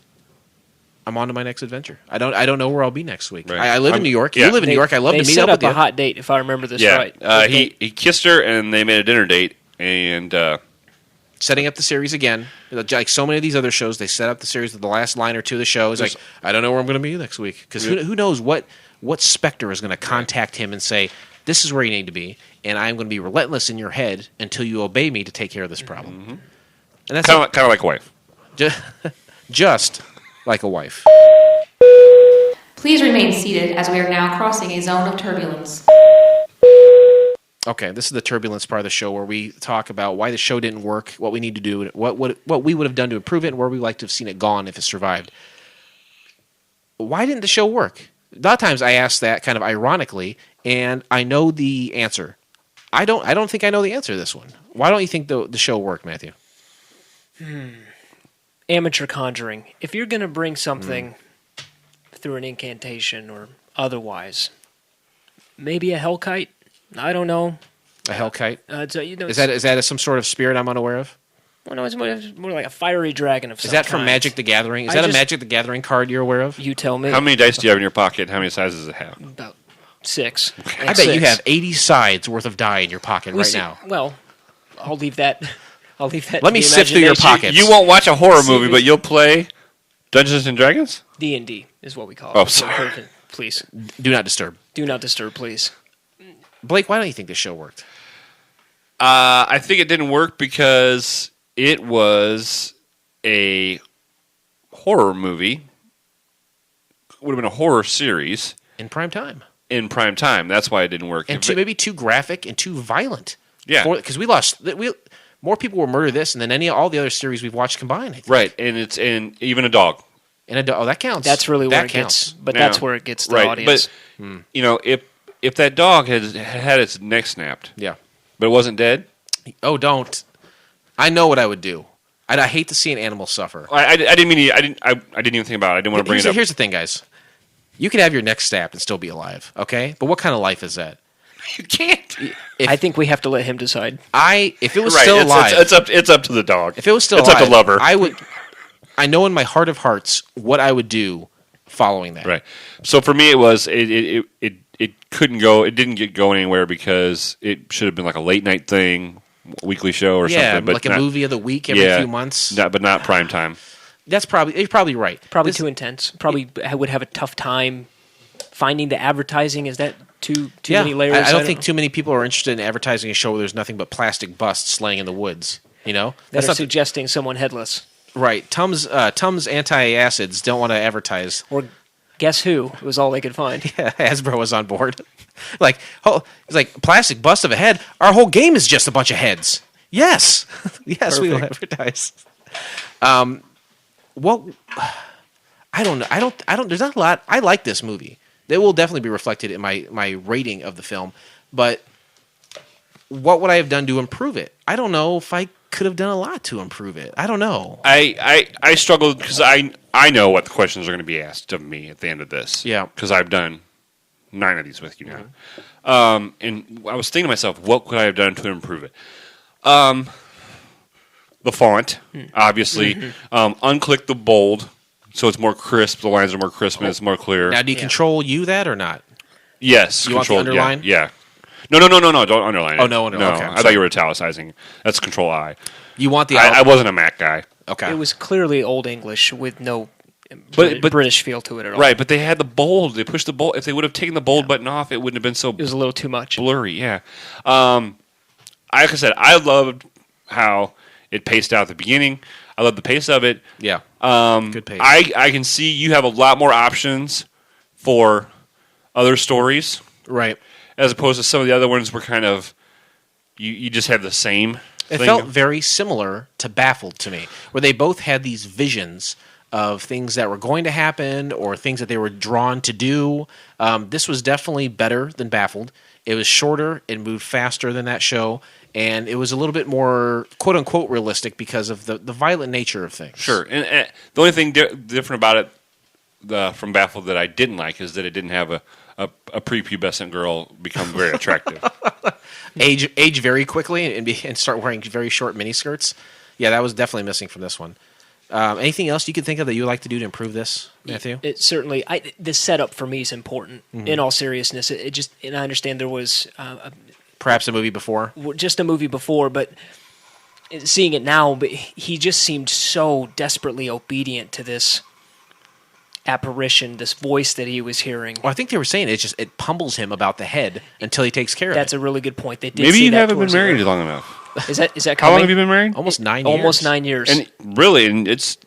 on to my next adventure. I don't know where I'll be next week. Right. I live in New York. Yeah. You live in New York. I love to meet set up up with a you." hot date, if I remember this Yeah. right. He kissed her, and they made a dinner date. And Setting up the series again, like so many of these other shows, they set up the series with the last line or two of the show. It's like, I don't know where I'm going to be next week because who knows what specter is going to contact him and say, "This is where you need to be, and I'm going to be relentless in your head until you obey me to take care of this problem." Mm-hmm. And that's kind of like a wife. just like a wife. Please remain seated as we are now crossing a zone of turbulence. Okay, this is the turbulence part of the show where we talk about why the show didn't work, what we need to do, what we would have done to improve it, and where we'd like to have seen it gone if it survived. Why didn't the show work? A lot of times I ask that kind of ironically, and I know the answer. I don't think I know the answer to this one. Why don't you think the show worked, Matthew? Amateur conjuring. If you're going to bring something through an incantation or otherwise, maybe a hellkite I don't know. A hellkite? Is Is that some sort of spirit I'm unaware of? Well, no, it's more like a fiery dragon of some Is that from kind. Magic the Gathering? Is that a Magic the Gathering card you're aware of? You tell me. How many dice do you have in your pocket? How many sizes does it have? About 6. I bet you have 80 sides worth of die in your pocket right now. Well, I'll leave that. Let me sift through your pockets. You won't watch a horror movie, but you'll play Dungeons and Dragons? D&D is what we call it. Oh, sorry. Please. Do not disturb. Do not disturb, please. Blake, why don't you think this show worked? I think it didn't work because it was a horror movie. Would have been a horror series. In prime time. In prime time. That's why it didn't work. And maybe too graphic and too violent. Yeah. Because more people were murdered this than all the other series we've watched combined. I think. Right. And even a dog. And that counts. That's really where it counts. gets. But that's where it gets the audience. But, if that dog had its neck snapped. Yeah. But it wasn't dead. Oh, don't. I know what I would do. I hate to see an animal suffer. I didn't mean. I didn't even think about it. I didn't want to bring it up. Here's the thing, guys. You can have your neck snapped and still be alive, okay? But what kind of life is that? You can't. I think we have to let him decide. If it was still alive, it's up to the dog. If it was still alive, alive, up to lover. I know in my heart of hearts what I would do following that. Right. So for me, it was it couldn't go. It didn't get going anywhere because it should have been like a late night thing, weekly show or something. But like a movie of the week every few months. But not prime time. You're probably right. Probably too intense. Probably would have a tough time finding the advertising. Is that too many layers? I don't think too many people are interested in advertising a show where there's nothing but plastic busts laying in the woods. That's not suggesting someone headless. Right. Tums anti-acids don't want to advertise. Or guess who? It was all they could find. Yeah, Hasbro was on board. It's like plastic bust of a head. Our whole game is just a bunch of heads. Yes, yes, we will advertise. Well, I don't know. I don't. There's not a lot. I like this movie. It will definitely be reflected in my rating of the film. But what would I have done to improve it? I don't know if I could have done a lot to improve it. I don't know. I struggled because I know what the questions are going to be asked of me at the end of this. Yeah. Because I've done 9 of these with you now. And I was thinking to myself, what could I have done to improve it? The font, obviously. Unclick the bold, so it's more crisp. The lines are more crisp and it's more clear. Now, do you control that or not? Yes. You want the underline? Yeah. No. Don't underline it. Oh, no. Okay, I thought you were italicizing. That's Control I. You want the... I wasn't a Mac guy. Okay. It was clearly Old English with no but British feel to it at all. Right, but they had the bold. They pushed the bold. If they would have taken the bold button off, it wouldn't have been so... It was a little too much. Blurry, yeah. Like I said, I loved how it paced out at the beginning. I love the pace of it. Yeah. Good pace. I can see you have a lot more options for other stories. Right. As opposed to some of the other ones were kind of... You just had the same It thing. felt very similar to Baffled to me, where they both had these visions of things that were going to happen or things that they were drawn to do. This was definitely better than Baffled. It was shorter, it moved faster than that show, and it was a little bit more quote-unquote realistic because of the violent nature of things. Sure. And the only thing different about it from Baffled that I didn't like is that it didn't have a prepubescent girl become very attractive. Age very quickly and start wearing very short miniskirts. Yeah, that was definitely missing from this one. Anything else you could think of that you would like to do to improve this, Matthew? It certainly, the setup for me is important. In all seriousness, and I understand there was perhaps a movie before, just a movie before, but seeing it now, but he just seemed so desperately obedient to this apparition, this voice that he was hearing. Well, I think they were saying it pummels him about the head until he takes care of it. That's a really good point. They did Maybe say you that haven't been towards married the end. long enough. Is that coming? How long have you been married? Almost 9 years. Almost 9 years. And really, and it's...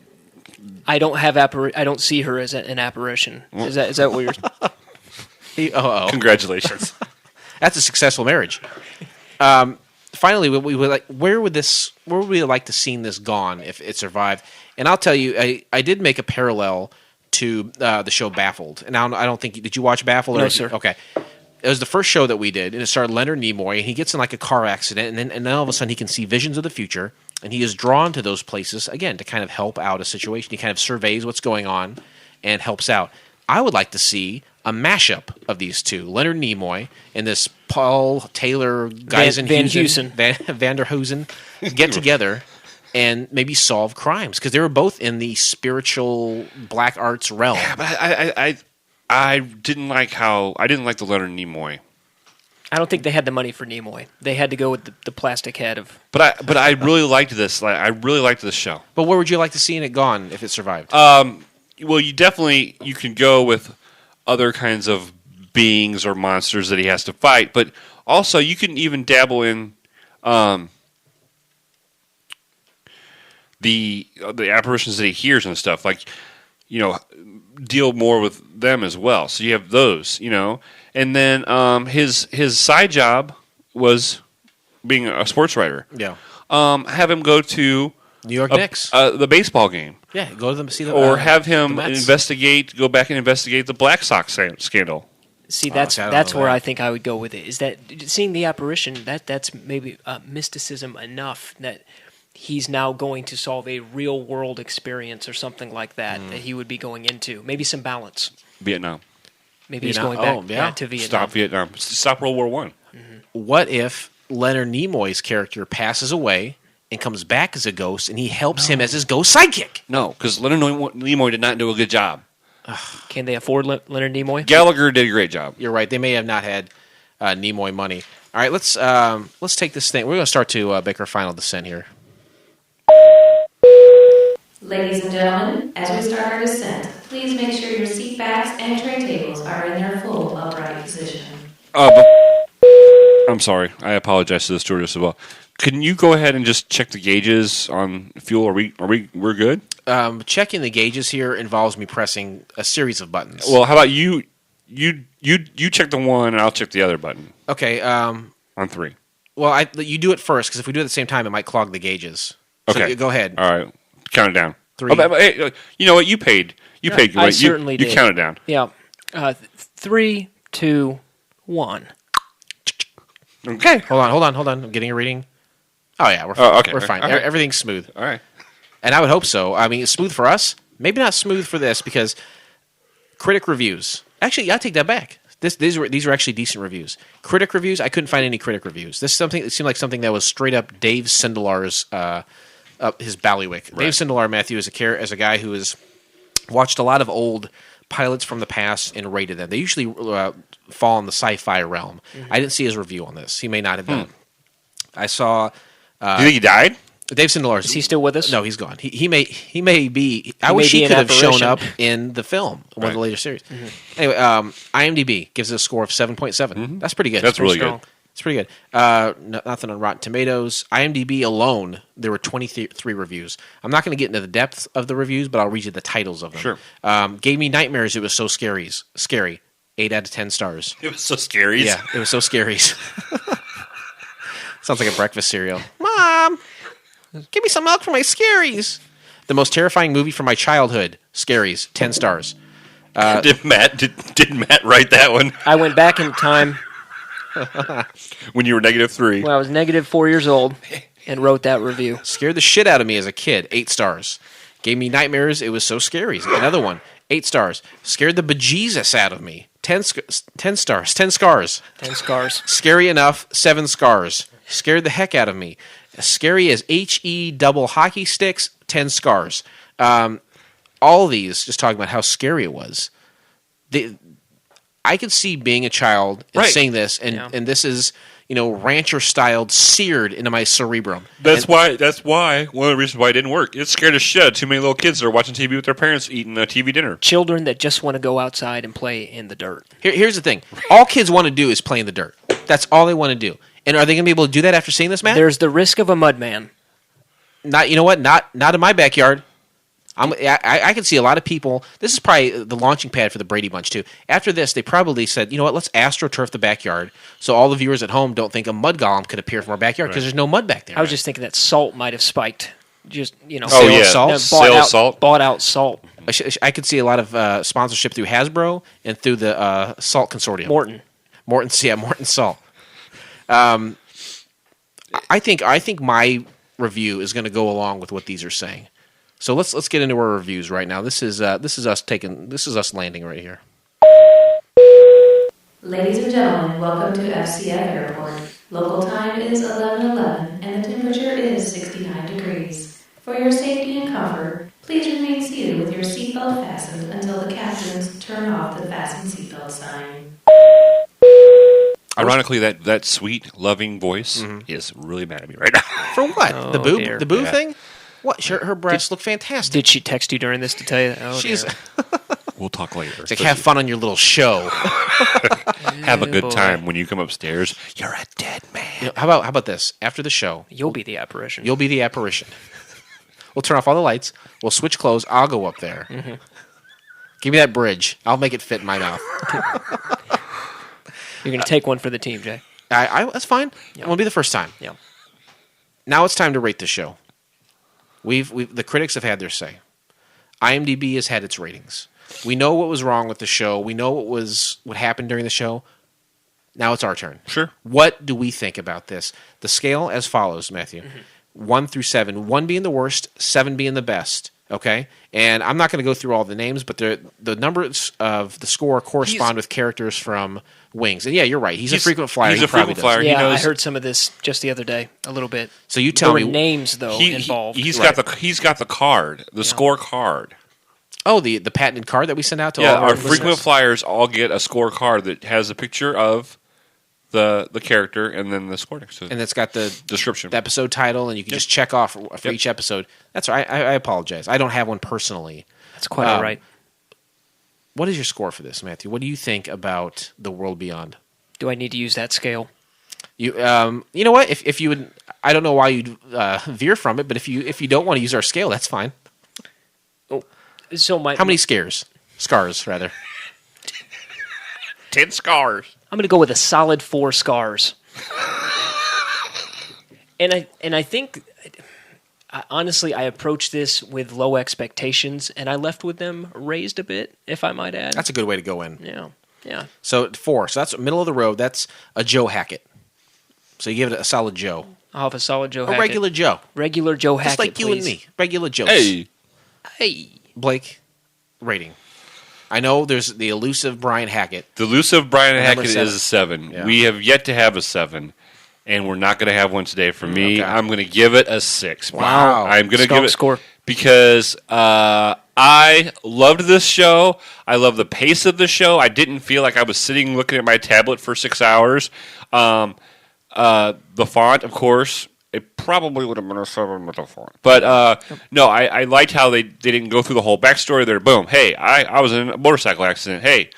I don't have I don't see her as an apparition. Is that what you're? Congratulations. That's a successful marriage. Finally, we would like. Where would we like to see this gone if it survived? And I'll tell you, I did make a parallel to the show Baffled. And I don't think did you watch Baffled? No, sir. Okay. It was the first show that we did, and it started Leonard Nimoy, and he gets in like a car accident, and then all of a sudden he can see visions of the future, and he is drawn to those places again to kind of help out a situation. He kind of surveys what's going on and helps out. I would like to see a mashup of these two, Leonard Nimoy and this Paul Taylor guys in Van Heusen, Van der Heusen, get together and maybe solve crimes because they were both in the spiritual black arts realm. Yeah, but I didn't like the Leonard Nimoy. I don't think they had the money for Nimoy. They had to go with the plastic head of. But I really liked this. I really liked this show. But where would you like to see it gone if it survived? Well, you can go with other kinds of beings or monsters that he has to fight, but also you can even dabble in the apparitions that he hears and stuff, like, deal more with them as well. So you have those, and then his side job was being a sports writer. Yeah. Have him go to New York Knicks, the baseball game. Yeah, go to them see the or have him go back and investigate the Black Sox scandal. See, that's where I think I would go with it. Is that seeing the apparition? That's maybe mysticism enough that he's now going to solve a real world experience or something like that that he would be going into. Maybe some balance. Vietnam. Maybe he's going back to Vietnam. Stop Vietnam. Stop World War I. Mm-hmm. What if Leonard Nimoy's character passes away and comes back as a ghost, and he helps him as his ghost sidekick? No, because Leonard Nimoy did not do a good job. Can they afford Leonard Nimoy? Gallagher did a great job. You're right. They may have not had Nimoy money. All right, let's take this thing. We're going to start to make our final descent here. Ladies and gentlemen, as we start our descent, please make sure your seat backs and tray tables are in their full upright position. I'm sorry. I apologize to the stewardess as well. Can you go ahead and just check the gauges on fuel? We're good? Checking the gauges here involves me pressing a series of buttons. Well, how about you check the one and I'll check the other button. Okay. On 3. Well, you do it first because if we do it at the same time, it might clog the gauges. Okay. So go ahead. All right. Count it down. 3. Oh, but, hey, you know what? You paid. You paid. I certainly did. You count it down. Yeah. 3, 2, 1. Okay. Hold on. I'm getting a reading. Oh yeah, we're fine. Okay. Everything's smooth. All right. And I would hope so. I mean, it's smooth for us. Maybe not smooth for this because critic reviews. Actually, I take that back. These are actually decent reviews. Critic reviews. I couldn't find any critic reviews. This is something. It seemed like something that was straight up Dave Sindelar's his ballywick. Right. Dave Sindelar, Matthew, is a guy who has watched a lot of old pilots from the past and rated them. They usually fall in the sci-fi realm. Mm-hmm. I didn't see his review on this. He may not have done. I saw. Do you think he died? Dave Sindelar. Is he still with us? No, he's gone. He may be. I wish he could have shown up in the film, one of the later series. Mm-hmm. Anyway, IMDb gives it a score of 7.7. Mm-hmm. That's pretty good. That's really good. It's pretty good. Nothing on Rotten Tomatoes. IMDb alone, there were 23 reviews. I'm not going to get into the depth of the reviews, but I'll read you the titles of them. Sure. Gave me nightmares. It was so scary. 8 out of 10 stars. It was so scary. Yeah, it was so scary. Sounds like a breakfast cereal. Mom, give me some milk for my scaries. The most terrifying movie from my childhood. Scaries. 10 stars. Did Matt write that one? I went back in time. When you were -3. When I was -4 years old and wrote that review. Scared the shit out of me as a kid. 8 stars. Gave me nightmares. It was so scary. Another one. 8 stars. Scared the bejesus out of me. 10 stars. 10 scars. 10 scars. Scary enough. 7 scars. Scared the heck out of me. Scary as HE double hockey sticks. 10 scars. All these just talking about how scary it was. I could see being a child and seeing this, and this is rancher styled, seared into my cerebrum. That's why one of the reasons why it didn't work. It scared the shit out of too many little kids that are watching TV with their parents eating a TV dinner. Children that just want to go outside and play in the dirt. Here's the thing: all kids want to do is play in the dirt. That's all they want to do. And are they going to be able to do that after seeing this, Matt? There's the risk of a mudman. Not in my backyard. I can see a lot of people. This is probably the launching pad for the Brady Bunch, too. After this, they probably said, you know what, let's astroturf the backyard so all the viewers at home don't think a mud golem could appear from our backyard because there's no mud back there. I was just thinking that salt might have spiked. Salt? Bought out salt. I could see a lot of sponsorship through Hasbro and through the Salt Consortium. Morton Salt. I think my review is going to go along with what these are saying. So let's get into our reviews right now. This is us landing right here. Ladies and gentlemen, welcome to FCF Airport. Local time is 11:11 and the temperature is 69 degrees. For your safety and comfort, please remain seated with your seatbelt fastened until the captains turn off the fasten seatbelt sign. Ironically, that sweet, loving voice is really mad at me right now. For what? Oh, the boob? dear. The boob Yeah. thing? What? Her breasts look fantastic. Did she text you during this to tell you that? Oh, She's dear. We'll talk later. it's like, have fun on your little show. Have a good boy. time when you come upstairs. You're a dead man. You know, how about this? After the show, You'll be the apparition. you'll be the apparition. We'll turn off all the lights. We'll switch clothes. I'll go up there. Give me that bridge. I'll make it fit in my mouth. You're going to take one for the team, Jay. That's fine. It won't be the first time. Yeah. Now it's time to rate the show. The critics have had their say. IMDb has had its ratings. We know what was wrong with the show. We know what happened during the show. Now it's our turn. Sure. What do we think about this? The scale as follows, Matthew. 1 through 7. 1 being the worst, 7 being the best. Okay? And I'm not going to go through all the names, but the numbers of the score correspond with characters from Wings. And yeah, you're right. He's a frequent flyer. He's He a frequent probably flyer. does. He Yeah, knows. I heard some of this just the other day, a little bit. So you tell There were me. names, though, involved. He's Right. got the card, the score card. Oh, the patented card that we send out to Yeah, all our listeners? frequent flyers all get a score card that has a picture of the character and then the score next to it. And it's got the Description. the episode title, and you can just check off for each episode. That's right. I apologize. I don't have one personally. That's quite all right. What is your score for this, Matthew? What do you think about the World Beyond? Do I need to use that scale? You know what? If you would, I don't know why you'd veer from it, but if you don't want to use our scale, that's fine. So How many scars, rather? 10 scars. I'm going to go with a solid 4 scars. and I think, honestly, I approached this with low expectations, and I left with them raised a bit, if I might add. That's a good way to go in. Yeah. So 4. So that's middle of the road. That's a Joe Hackett. So you give it a solid Joe. I'll have a solid Joe A Hackett. regular Joe. Regular Joe Hackett, Just like you please. and me. Regular Joes. Hey. Blake, rating. I know there's the elusive Brian Hackett. The elusive Brian Number Hackett 7. is a 7. Yeah. We have yet to have a 7 and we're not going to have one today for me. Okay. I'm going to give it a 6. Wow. I'm going to Strong give it score. because I loved this show. I love the pace of the show. I didn't feel like I was sitting looking at my tablet for 6 hours. The font, of course, it probably would have been a 7 with the font. But no, I liked how they didn't go through the whole backstory there. Boom. Hey, I was in a motorcycle accident. Hey,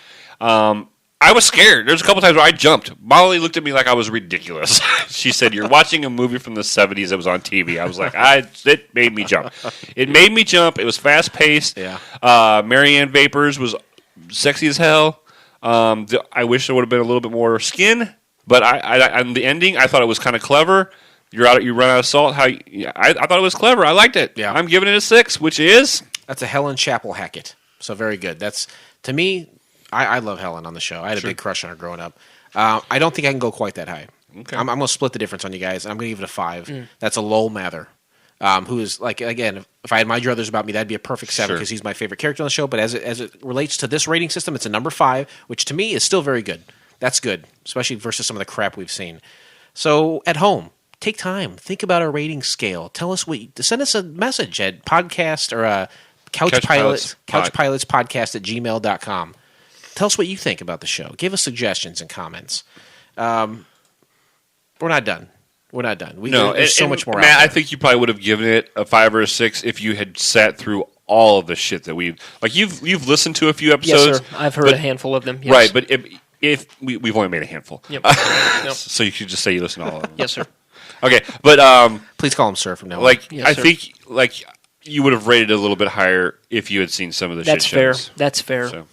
I was scared. There's a couple times where I jumped. Molly looked at me like I was ridiculous. She said, "You're watching a movie from the 70s that was on TV." I was like, it made me jump. It made me jump. It was fast-paced. Yeah. Marianne Vapors was sexy as hell. I wish there would have been a little bit more skin, but on the ending, I thought it was kind of clever. You run out of salt. I thought it was clever. I liked it. Yeah. I'm giving it a 6, which is That's a Helen Chapel Hackett. So very good. That's, to me, I love Helen on the show. I had a big crush on her growing up. I don't think I can go quite that high. Okay. I'm going to split the difference on you guys. I'm going to give it a 5. That's a Lowell Mather, who is, like, again, if I had my druthers about me, that'd be a perfect 7 Sure. because he's my favorite character on the show. But as it relates to this rating system, it's a number 5, which to me is still very good. That's good, especially versus some of the crap we've seen. So at home, take time. Think about our rating scale. Tell us send us a message at podcast or couchpilotspodcast@gmail.com. Tell us what you think about the show. Give us suggestions and comments. We're not done. There's so much more. Matt, out there. I think you probably would have given it a 5 or a 6 if you had sat through all of the shit that you've listened to a few episodes. Yes, sir. I've heard a handful of them. Yes. Right, but if we've only made a handful, Yep. so you should just say you listen to all of them. Yes, sir. Okay, but Please call him sir from now on. Yes, I sir. think you would have rated it a little bit higher if you had seen some of the That's shit fair. shows. That's fair. So.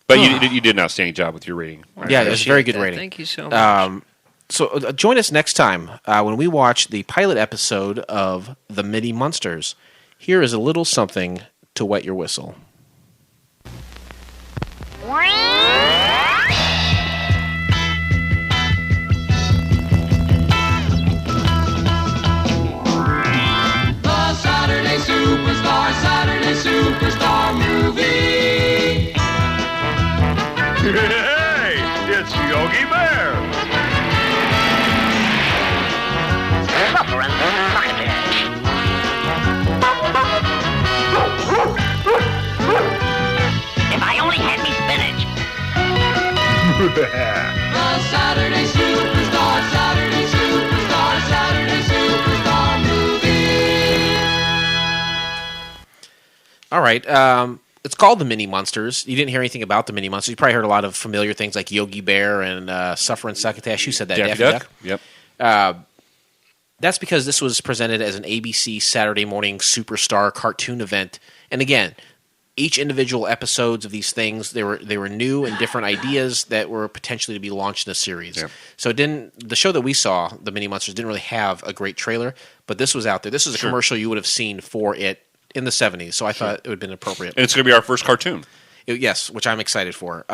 But you did an outstanding job with your rating. Yeah, it was a very good That. rating. Thank you so much. So join us next time when we watch the pilot episode of the Mini-Munsters. Here is a little something to wet your whistle. The Saturday Superstar movie. Hey, The Saturday Superstar, Saturday Superstar, Saturday Superstar movie. All right. It's called the Mini-Munsters. You didn't hear anything about the Mini-Munsters. You probably heard a lot of familiar things like Yogi Bear and Suffer and Succotash. You said that, Daffy Daffy Duck. Duck? Yep. That's because this was presented as an ABC Saturday morning superstar cartoon event. And again, each individual episodes of these things, they were new and different ideas that were potentially to be launched in a series. Yeah. So the show that we saw, the Mini-Munsters, didn't really have a great trailer, but this was out there. This is a commercial you would have seen for it in the 70s, so I thought it would have been appropriate. And it's going to be our first cartoon. Yes, which I'm excited for.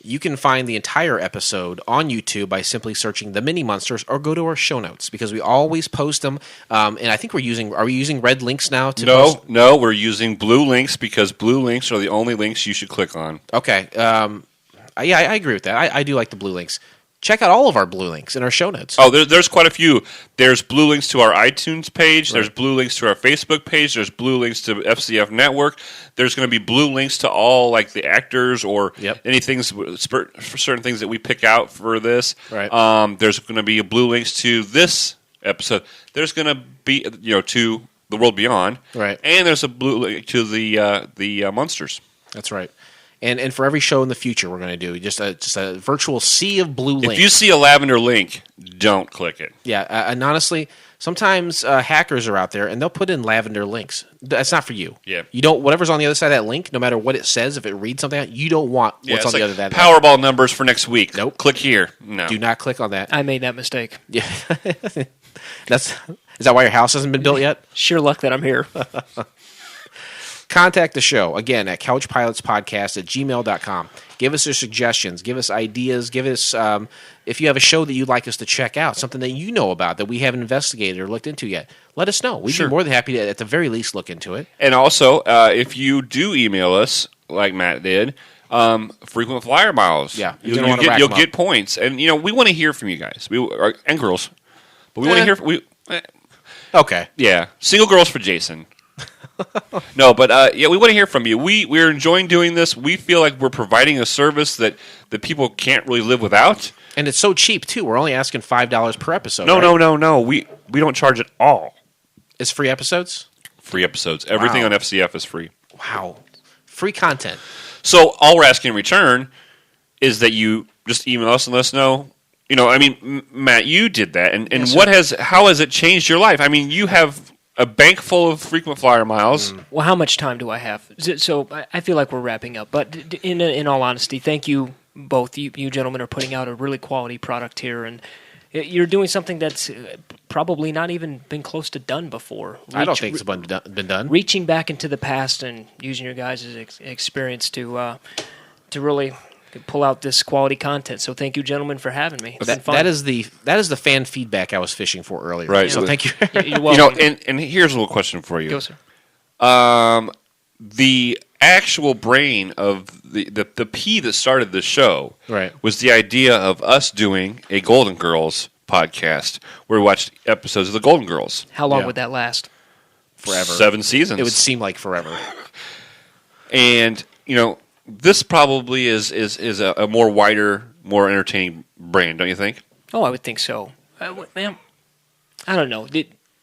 You can find the entire episode on YouTube by simply searching the Mini-Munsters or go to our show notes because we always post them. And I think are we using red links now? No, we're using blue links because blue links are the only links you should click on. Okay. I agree with that. I do like the blue links. Check out all of our blue links in our show notes. Oh, there's quite a few. There's blue links to our iTunes page. Right. There's blue links to our Facebook page. There's blue links to FCF Network. There's going to be blue links to all like the actors or anything for certain things that we pick out for this. Right. There's going to be blue links to this episode. There's going to be to the World Beyond. Right. And there's a blue link to the Munsters. That's right. And for every show in the future, we're going to do just a virtual sea of blue links. If you see a lavender link, don't click it. Yeah, and honestly, sometimes hackers are out there and they'll put in lavender links. That's not for you. Yeah, you don't. Whatever's on the other side of that link, no matter what it says, if it reads something out, you don't want what's on the other side. Powerball numbers for next week. Nope. Click here. No, do not click on that. I made that mistake. Yeah, is that why your house hasn't been built yet? Sheer luck that I'm here. Contact the show, again, at couchpilotspodcast@gmail.com. Give us your suggestions. Give us ideas. Give us, if you have a show that you'd like us to check out, something that you know about that we haven't investigated or looked into yet, let us know. We'd be more than happy to, at the very least, look into it. And also, if you do email us, like Matt did, frequent flyer miles. Yeah. You'll get points. And, we want to hear from you guys. And girls. But we want to hear from... Okay. Yeah. Single girls for Jason. No, but we want to hear from you. We're enjoying doing this. We feel like we're providing a service that people can't really live without. And it's so cheap, too. We're only asking $5 per episode. No. We don't charge at all. It's free episodes? Free episodes. Everything on FCF is free. Wow. Free content. So all we're asking in return is that you just email us and let us know. Matt, you did that. And yes, how has it changed your life? I mean, you have a bank full of frequent flyer miles. Well, how much time do I have? So I feel like we're wrapping up. But in all honesty, thank you both. You gentlemen are putting out a really quality product here, and you're doing something that's probably not even been close to done before. I don't think it's been done. Reaching back into the past and using your guys' experience to really pull out this quality content. So thank you, gentlemen, for having me. It's been fun. That is the fan feedback I was fishing for earlier. Right. So thank you. You're welcome. And here's a little question for you. Go, sir. The actual brain of the P that started the show was the idea of us doing a Golden Girls podcast where we watched episodes of the Golden Girls. How long would that last? Forever. 7 seasons. It would seem like forever. And, this probably is a more wider, more entertaining brand, don't you think? Oh, I would think so. Man, I don't know.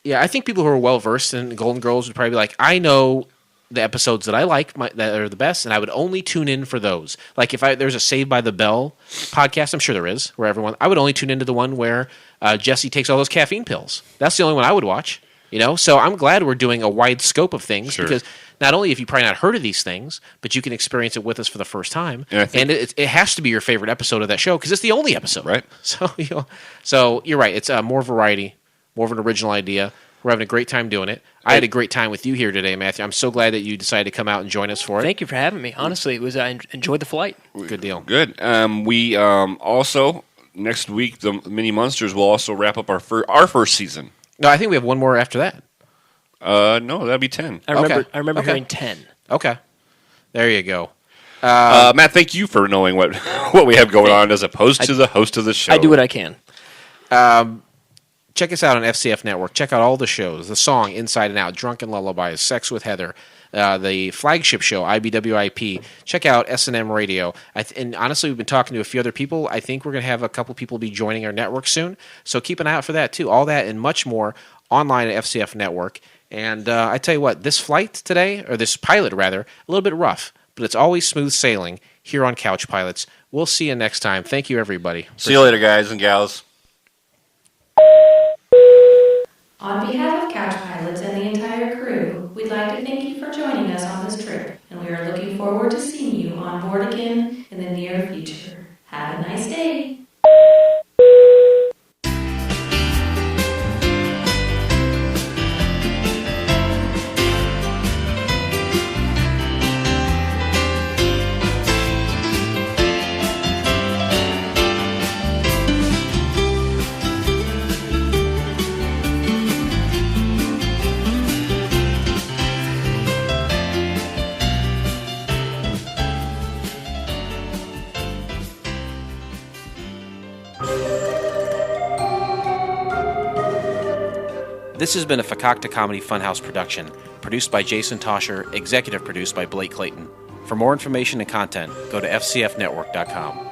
Yeah, I think people who are well-versed in Golden Girls would probably be like, I know the episodes that I like that are the best, and I would only tune in for those. Like if there's a Saved by the Bell podcast, I'm sure there is, where I would only tune into the one where Jesse takes all those caffeine pills. That's the only one I would watch. So I'm glad we're doing a wide scope of things because not only have you probably not heard of these things, but you can experience it with us for the first time. And it has to be your favorite episode of that show because it's the only episode. Right. So you're right. It's more variety, more of an original idea. We're having a great time doing it. I had a great time with you here today, Matthew. I'm so glad that you decided to come out and join us for it. Thank you for having me. Honestly, I enjoyed the flight. Good deal. Good. We also, next week, the Mini-Munsters will also wrap up our first season. No, I think we have one more after that. No, that'd be 10. I remember hearing 10. Okay. There you go. Matt, thank you for knowing what we have going on as opposed to the host of the show. I do what I can. check us out on FCF Network. Check out all the shows, the song Inside and Out, Drunken Lullabies, Sex with Heather, the flagship show, IBWIP. Check out S&M Radio. And honestly, we've been talking to a few other people. I think we're going to have a couple people be joining our network soon. So keep an eye out for that, too. All that and much more online at FCF Network. And I tell you what, this flight today, or this pilot rather, a little bit rough, but it's always smooth sailing here on Couch Pilots. We'll see you next time. Thank you, everybody. See you later, guys and gals. On behalf of Couch Pilots and the entire crew, we'd like to thank you for joining us on this trip, and we are looking forward to seeing you on board again in the near future. Have a nice day. This has been a Fakakta Comedy Funhouse production, produced by Jason Tosher, executive produced by Blake Clayton. For more information and content, go to fcfnetwork.com.